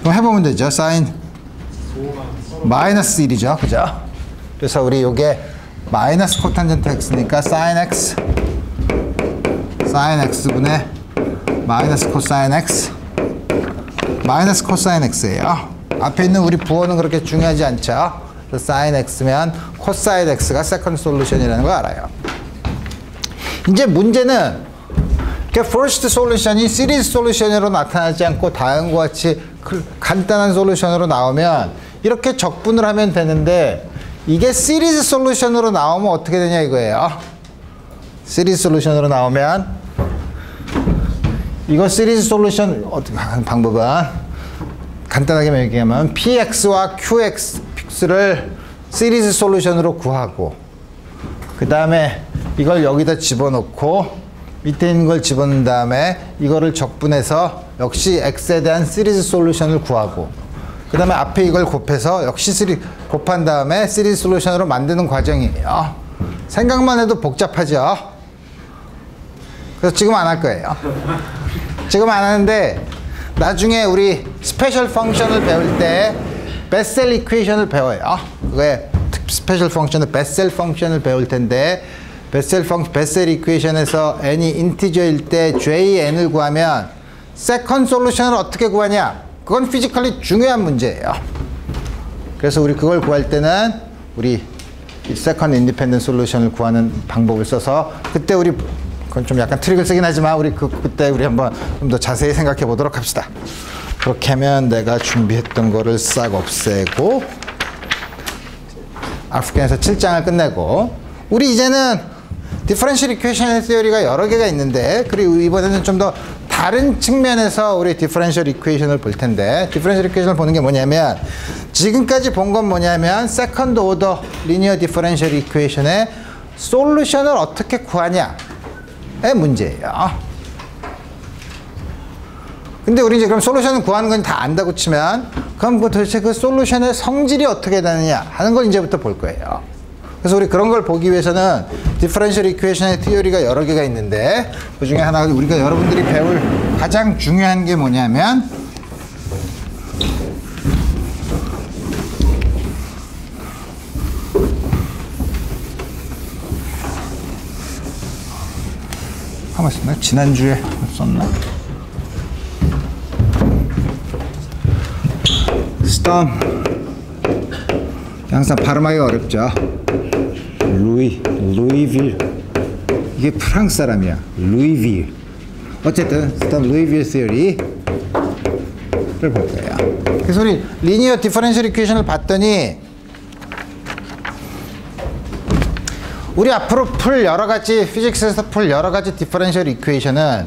그럼 해보면 되죠. sin 마이너스 1이죠. 그죠? 그래서 우리 요게 마이너스 코탄젠트 x니까 sin x분의 마이너스 코사인 x 마이너스 코사인 x예요. 앞에 있는 우리 부호는 그렇게 중요하지 않죠. 그래서 sin x면 코사인 x가 세컨드 솔루션이라는 걸 알아요. 이제 문제는 그 first 솔루션이 시리즈 솔루션으로 나타나지 않고 다음과 같이 간단한 솔루션으로 나오면 이렇게 적분을 하면 되는데 이게 시리즈 솔루션으로 나오면 어떻게 되냐 이거예요. 시리즈 솔루션으로 나오면 이거 시리즈 솔루션 어떻게 하는 방법은 간단하게 얘기하면 px와 qx를 시리즈 솔루션으로 구하고 그 다음에 이걸 여기다 집어넣고 밑에 있는 걸 집어넣은 다음에 이거를 적분해서 역시 x에 대한 시리즈 솔루션을 구하고 그 다음에 앞에 이걸 곱해서 역시 곱한 다음에 시리즈 솔루션으로 만드는 과정이에요. 생각만 해도 복잡하죠. 그래서 지금 안 할 거예요. 지금 안 하는데 나중에 우리 스페셜 펑션을 배울 때 베셀 이퀘이션을 배워요. 그게 스페셜 펑션을 베셀 펑션을 배울 텐데 베셀 이퀘이션에서 n이 인티저일 때 JN을 구하면 세컨드 솔루션을 어떻게 구하냐? 그건 피지컬리 중요한 문제예요. 그래서 우리 그걸 구할 때는 우리 세컨드 인디펜던트 솔루션을 구하는 방법을 써서 그때 우리 그건 좀 약간 트릭을 쓰긴 하지만 우리 그때 우리 한번 좀 더 자세히 생각해 보도록 합시다. 그렇게 하면 내가 준비했던 거를 싹 없애고 아프간에서 7장을 끝내고 우리 이제는 디퍼런셜 이퀘이션의 티어리가 여러 개가 있는데 그리고 이번에는 좀 더 다른 측면에서 우리 디퍼런셜 이퀘이션을 볼 텐데 디퍼런셜 이퀘이션을 보는 게 뭐냐면 지금까지 본 건 뭐냐면 세컨드 오더 리니어 디퍼런셜 이퀘이션의 솔루션을 어떻게 구하냐의 문제예요. 근데 우리 이제 그럼 솔루션을 구하는 건 다 안다고 치면 그럼 도대체 그 솔루션의 성질이 어떻게 되느냐 하는 걸 이제부터 볼 거예요. 그래서 우리 그런 걸 보기 위해서는 디퍼런셜 이퀘이션의 티어리가 여러 개가 있는데 그 중에 하나가 우리가 여러분들이 배울 가장 중요한 게 뭐냐면 한번 썼나? 지난주에 썼나? 스톰 항상 발음하기가 어렵죠. 루이빌 이게 프랑스 사람이야. 루이빌 어쨌든 스톰 루이빌 시어리를 볼 거예요. 그래서 우리 리니어 디퍼런셜 이퀘이션을 봤더니 우리 앞으로 풀 여러 가지 피직스에서 풀 여러 가지 디퍼런셜 이퀘이션은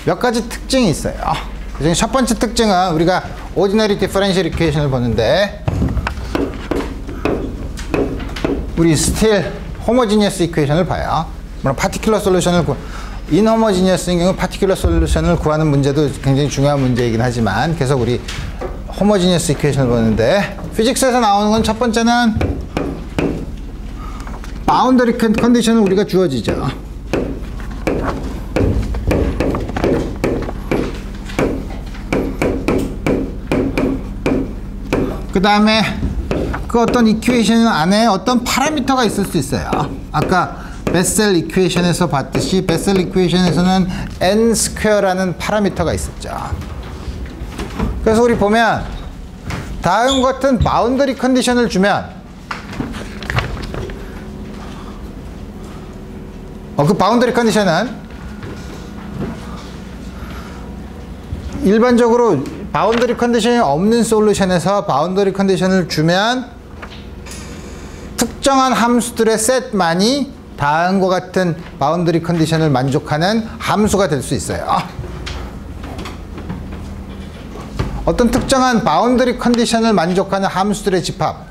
몇 가지 특징이 있어요. 그중에 첫 번째 특징은 우리가 오디너리 디퍼런셜 이퀘이션을 보는데 우리 스틸 호모지니어스 이퀘이션을 봐요. 물론 파티큘러 솔루션을 인호모지니어스인 경우 파티큘러 솔루션을 구하는 문제도 굉장히 중요한 문제이긴 하지만 계속 우리 호모지니어스 이퀘이션을 보는데 피직스에서 나오는 건 첫 번째는 바운더리 컨디션을 우리가 주어지죠. 그 다음에 그 어떤 이퀘이션 안에 어떤 파라미터가 있을 수 있어요. 아까 베셀 이퀘이션에서 봤듯이 베셀 이퀘이션에서는 n 스퀘어라는 파라미터가 있었죠. 그래서 우리 보면 다음 같은 바운더리 컨디션을 주면 그 바운더리 컨디션은 일반적으로 바운더리 컨디션이 없는 솔루션에서 바운더리 컨디션을 주면 특정한 함수들의 셋만이 다음과 같은 바운더리 컨디션을 만족하는 함수가 될 수 있어요. 어떤 특정한 바운더리 컨디션을 만족하는 함수들의 집합,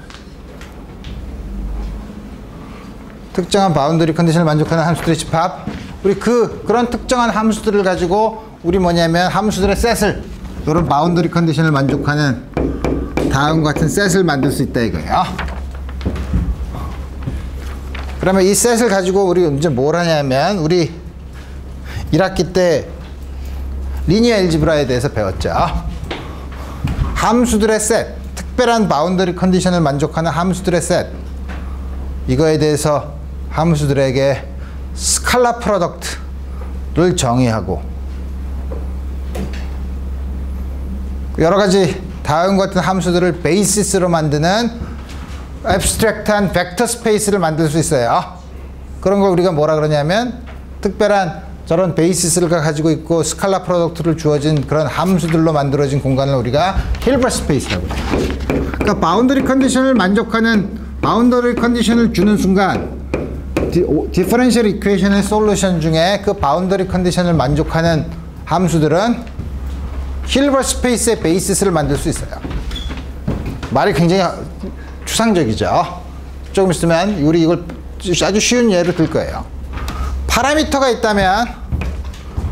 특정한 바운더리 컨디션을 만족하는 함수들의 집합, 우리 그런 특정한 함수들을 가지고 우리 뭐냐면 함수들의 셋을, 이런 바운더리 컨디션을 만족하는 다음과 같은 셋을 만들 수 있다 이거예요. 그러면 이 셋을 가지고 우리 이제 뭘 하냐면 우리 1학기 때 리니어 엘지브라에 대해서 배웠죠. 함수들의 셋, 특별한 바운더리 컨디션을 만족하는 함수들의 셋, 이거에 대해서 함수들에게 스칼라 프로덕트를 정의하고 여러 가지 다음 같은 함수들을 베이시스로 만드는 앱스트랙트한 벡터 스페이스를 만들 수 있어요. 그런 걸 우리가 뭐라 그러냐면 특별한 저런 베이시스를 가지고 있고 스칼라 프로덕트를 주어진 그런 함수들로 만들어진 공간을 우리가 힐버트 스페이스라고 해요. 그러니까 바운더리 컨디션을 만족하는 바운더리 컨디션을 주는 순간 디퍼런셜 이퀘이션의 솔루션 중에 그 바운더리 컨디션을 만족하는 함수들은 힐버트 스페이스의 베이시스를 만들 수 있어요. 말이 굉장히 추상적이죠. 조금 있으면 우리 이걸 아주 쉬운 예를 들 거예요. 파라미터가 있다면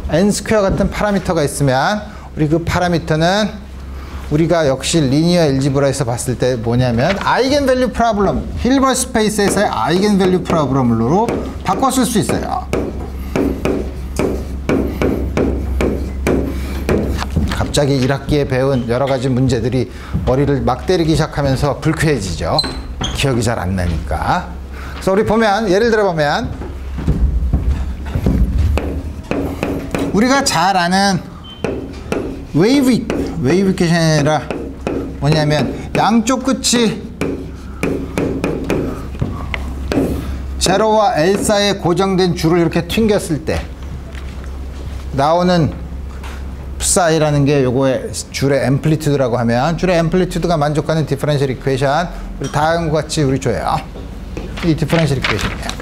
n 스퀘어 같은 파라미터가 있으면 우리 그 파라미터는 우리가 역시 리니어 엘지브라에서 봤을 때 뭐냐면 아이겐밸류 프로블럼, 힐버트 스페이스에서의 아이겐밸류 프로블럼으로 바꿔 쓸 수 있어요. 갑자기 1학기에 배운 여러 가지 문제들이 머리를 막 때리기 시작하면서 불쾌해지죠. 기억이 잘 안 나니까. 그래서 우리 보면 예를 들어 보면 우리가 잘 아는 웨이브 이퀘이션이 아니라 뭐냐면 양쪽 끝이 제로와 L 사이에 고정된 줄을 이렇게 튕겼을 때 나오는 psi라는 게 요거의 줄의 앰플리튜드라고 하면 줄의 앰플리튜드가 만족하는 디퍼런셜 이퀘이션 우리 다음과 같이 우리 줘요. 이 디퍼런셜 이퀘이션이에요.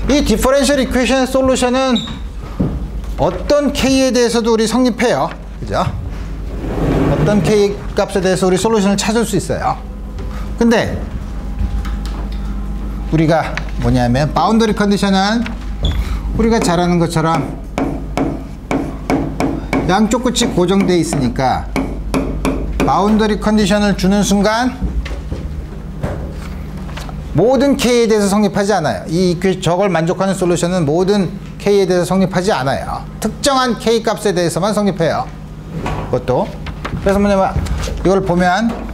이 디퍼런셜 이퀘이션의 솔루션은 어떤 k에 대해서도 우리 성립해요. 그죠? 어떤 k 값에 대해서 우리 솔루션을 찾을 수 있어요. 근데 우리가 뭐냐면 바운더리 컨디션은 우리가 잘 아는 것처럼 양쪽 끝이 고정되어 있으니까 바운더리 컨디션을 주는 순간 모든 k에 대해서 성립하지 않아요. 저걸 만족하는 솔루션은 모든 k에 대해서 성립하지 않아요. 특정한 k 값에 대해서만 성립해요. 그것도. 그래서 뭐냐면 이걸 보면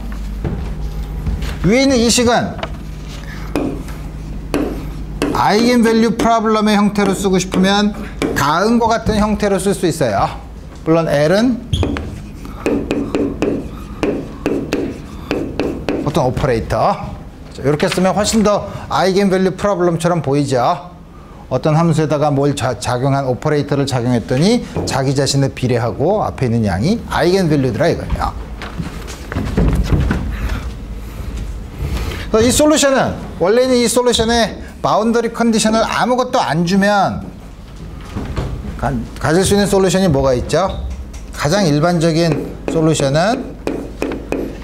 위에 있는 이 식은 아이겐밸류 프로블럼의 형태로 쓰고 싶으면 다음과 같은 형태로 쓸 수 있어요. 물론 L은 어떤 오퍼레이터. 이렇게 쓰면 훨씬 더 아이겐밸류 프로블럼처럼 보이죠. 어떤 함수에다가 뭘 작용한 오퍼레이터를 작용했더니 자기 자신에 비례하고 앞에 있는 양이 아이겐밸류더라 이거예요. 그래서 이 솔루션은 원래는 이 솔루션에 바운더리 컨디션을 아무것도 안 주면 가질 수 있는 솔루션이 뭐가 있죠? 가장 일반적인 솔루션은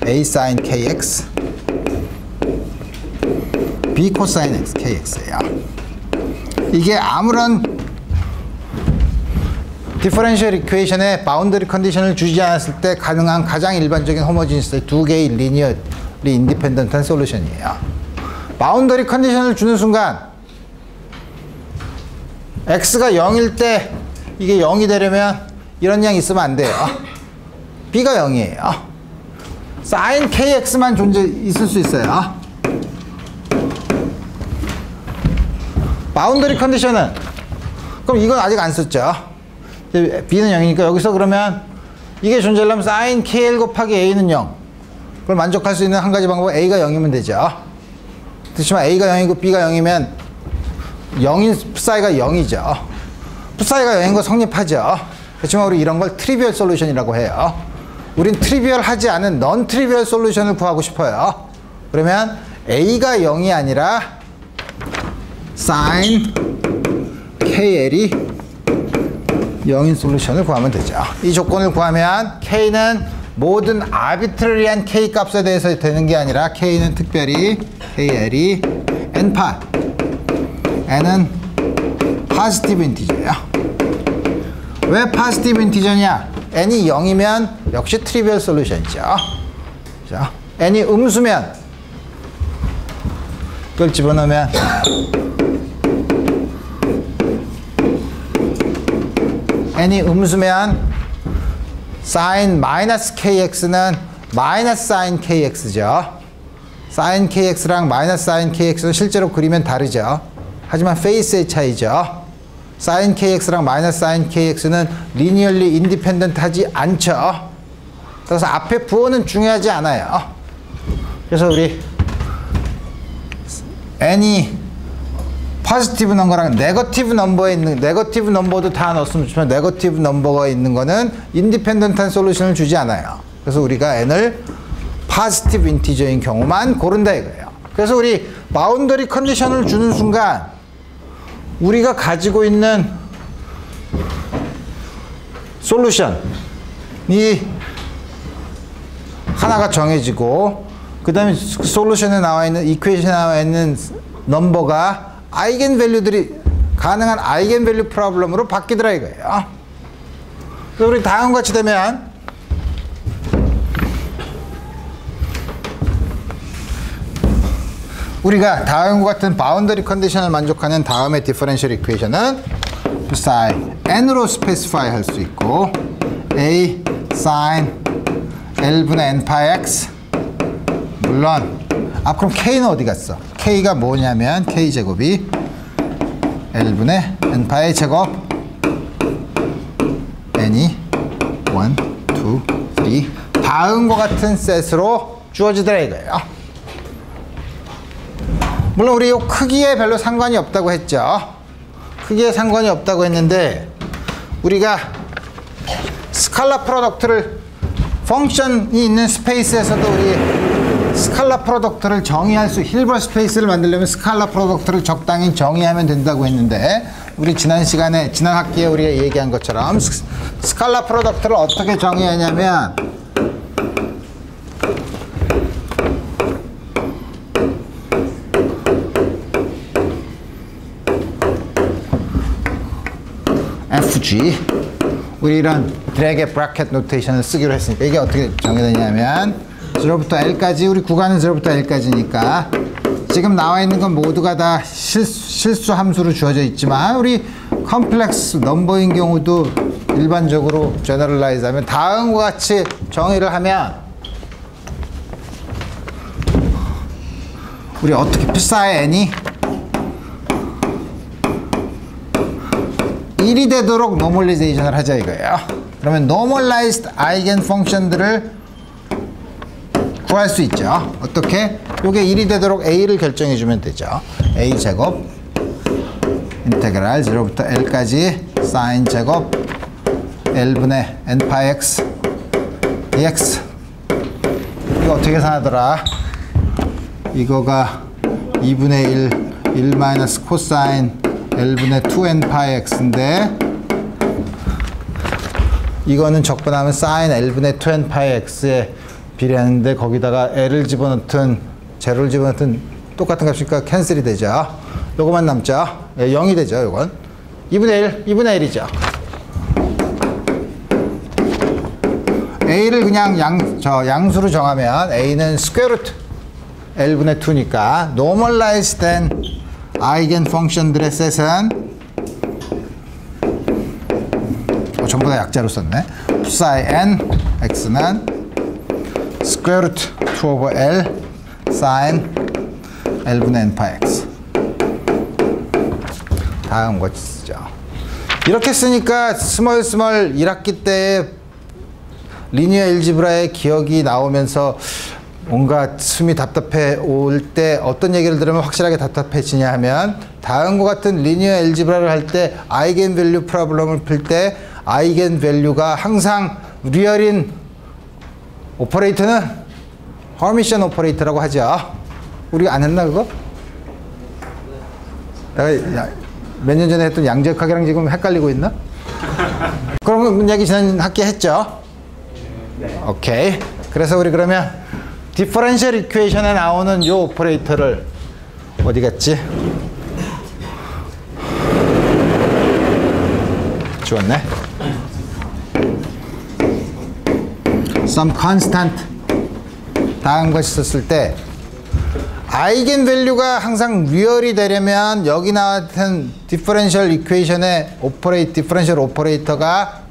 A sin kx, B cosine x kx예요. 이게 아무런 디퍼런셜 이퀘이션에 바운더리 컨디션을 주지 않았을 때 가능한 가장 일반적인 호모지니스의 두 개의 리니어리 인디펜던트한 솔루션이에요. 바운더리 컨디션을 주는 순간 x가 0일 때 이게 0이 되려면 이런 양이 있으면 안 돼요. b가 0이에요. sin kx만 있을 수 있어요. 바운더리 컨디션은 그럼 이건 아직 안 썼죠. b는 0이니까 여기서 그러면 이게 존재하려면 sin kl 곱하기 a는 0. 그걸 만족할 수 있는 한 가지 방법은 a가 0이면 되죠. 그렇지만 a가 0이고 b가 0이면 0인 풋사이가 0이죠. 풋사이가 0인 거 성립하죠. 그렇지만 우리 이런 걸 트리비얼 솔루션이라고 해요. 우린 트리비얼하지 않은 넌 트리비얼 솔루션을 구하고 싶어요. 그러면 a가 0이 아니라 sin kl이 0인 솔루션을 구하면 되죠. 이 조건을 구하면 k는 모든 아비트러리한 k 값에 대해서 되는 게 아니라 k는 특별히 kl이 n파 n은 포지티브 인티저예요. 왜 포지티브 인티저냐? n이 0이면 역시 트리비얼 솔루션이죠. 그죠? n이 음수면 그걸 집어넣으면 n이 음수면 sin 마이너스 kx는 마이너스 sin kx죠. sin kx랑 마이너스 sin kx는 실제로 그리면 다르죠. 하지만 페이스의 차이죠. sin kx랑 마이너스 sin kx는 리니얼리 인디펜던트 하지 않죠. 그래서 앞에 부호는 중요하지 않아요. 그래서 우리 n이 포지티브 넘버랑 네거티브 넘버에 있는, 네거티브 넘버도 다 넣었으면 좋지만 네거티브 넘버가 있는 거는 인디펜던트한 솔루션을 주지 않아요. 그래서 우리가 n을 포지티브 인티저인 경우만 고른다 이거예요. 그래서 우리 바운더리 컨디션을 주는 순간 우리가 가지고 있는 솔루션이 하나가 정해지고 그 다음에 솔루션에 나와 있는 이퀘이션에 나와 있는 넘버가 아이겐밸류들이 가능한 아이겐밸류 프로블럼으로 바뀌더라 이거예요. 그래서 우리 다음과 같이 되면 우리가 다음과 같은 바운더리 컨디션을 만족하는 다음의 디퍼런셜 이퀘이션은 psi n으로 스페시파이 할 수 있고 a sin L분의 n 파이 x 물론 그럼 k는 어디 갔어? k가 뭐냐면 k제곱이 L분의 n 파이 제곱 n이 1, 2, 3 다음과 같은 셋으로 주어지더라 이거예요. 물론 우리 이 크기에 별로 상관이 없다고 했죠. 크기에 상관이 없다고 했는데 우리가 스칼라 프로덕트를 펑션이 있는 스페이스에서도 우리 스칼라 프로덕트를 정의할 수, 힐버 스페이스를 만들려면 스칼라 프로덕트를 적당히 정의하면 된다고 했는데 우리 지난 시간에, 지난 학기에 우리가 얘기한 것처럼 스칼라 프로덕트를 어떻게 정의하냐면 FG 우리 이런 드래그 브래켓 노테이션을 쓰기로 했으니까 이게 어떻게 정의되냐면 0부터 L까지 우리 구간은 0부터 L까지니까 지금 나와 있는 건 모두가 다 실수 함수로 주어져 있지만 우리 컴플렉스 넘버인 경우도 일반적으로 제너럴라이즈 하면 다음과 같이 정의를 하면 우리 어떻게 psi의 n이 1이 되도록 노멀리제이션을 하자 이거예요. 그러면 노멀라이즈드 아이겐 펑션들을 구할 수 있죠. 어떻게? 요게 1이 되도록 a를 결정해 주면 되죠. a 제곱 인테그랄 0부터 l까지 sin 제곱 L분의 n 파이 x dx 이거 어떻게 계산하더라? 이거가 2분의 1 마이너스 코사인 L분의 2n 파이 x인데 이거는 적분하면 sin L분의 2n 파이 x에 비례하는데 거기다가 L을 집어넣든 제로를 집어넣든 똑같은 값이니까 캔슬이 되죠. 요거만 남죠. 0이 되죠. 요건 2분의 1이죠. A를 그냥 양수로 정하면 A는 스퀘어 루트 L분의 2니까 노멀라이즈 된 아이겐 펑션들의 셋은 전부 다 약자로 썼네. psi n x는 스퀘어 루트 2 오버 L 사인 L분의 N 파 X. 다음 것이죠. 이렇게 쓰니까 스몰 1학기 때 리니어 엘지브라의 기억이 나오면서 뭔가 숨이 답답해 올 때 어떤 얘기를 들으면 확실하게 답답해지냐 하면 다음과 같은 리니어 엘지브라를 할 때 아이겐 밸류 프로블럼을 풀 때 아이겐 밸류가 항상 리얼인 오퍼레이터는 허미션 오퍼레이터라고 하죠. 우리가 안 했나 그거? 내가 몇 년 전에 했던 양적학이랑 지금 헷갈리고 있나? 그럼 이야기 지난 학기에 했죠? 네. 오케이. 그래서 우리 그러면 디퍼런셜 이퀘이션에 나오는 요 오퍼레이터를 어디 갔지? 주웠네. some constant 다음 것이 있었을 때 아이겐 밸류가 항상 리얼이 되려면 여기 나왔던 디퍼런셜 이퀘이션의 디퍼런셜 오퍼레이터가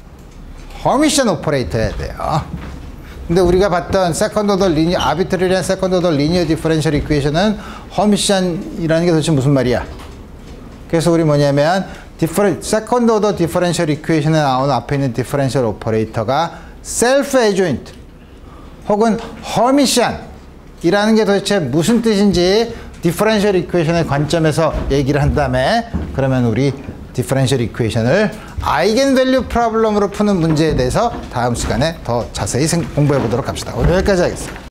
허미션 오퍼레이터여야 돼요. 근데 우리가 봤던 세컨드 오더 리니어 아비트리한 세컨드 오더 리니어 디퍼런셜 이퀘이션은 허미션이라는 게 도대체 무슨 말이야? 그래서 우리 뭐냐면 세컨드 오더 디퍼런셜 이퀘이션에 나오는 앞에 있는 디퍼런셜 오퍼레이터가 셀프 에조인트 혹은 허미션 이라는 게 도대체 무슨 뜻인지 디퍼런셜 이퀘이션의 관점에서 얘기를 한 다음에 그러면 우리 디퍼런셜 이퀘이션을 아이겐 밸류 프로블럼으로 푸는 문제에 대해서 다음 시간에 더 자세히 공부해 보도록 합시다. 오늘 여기까지 하겠습니다.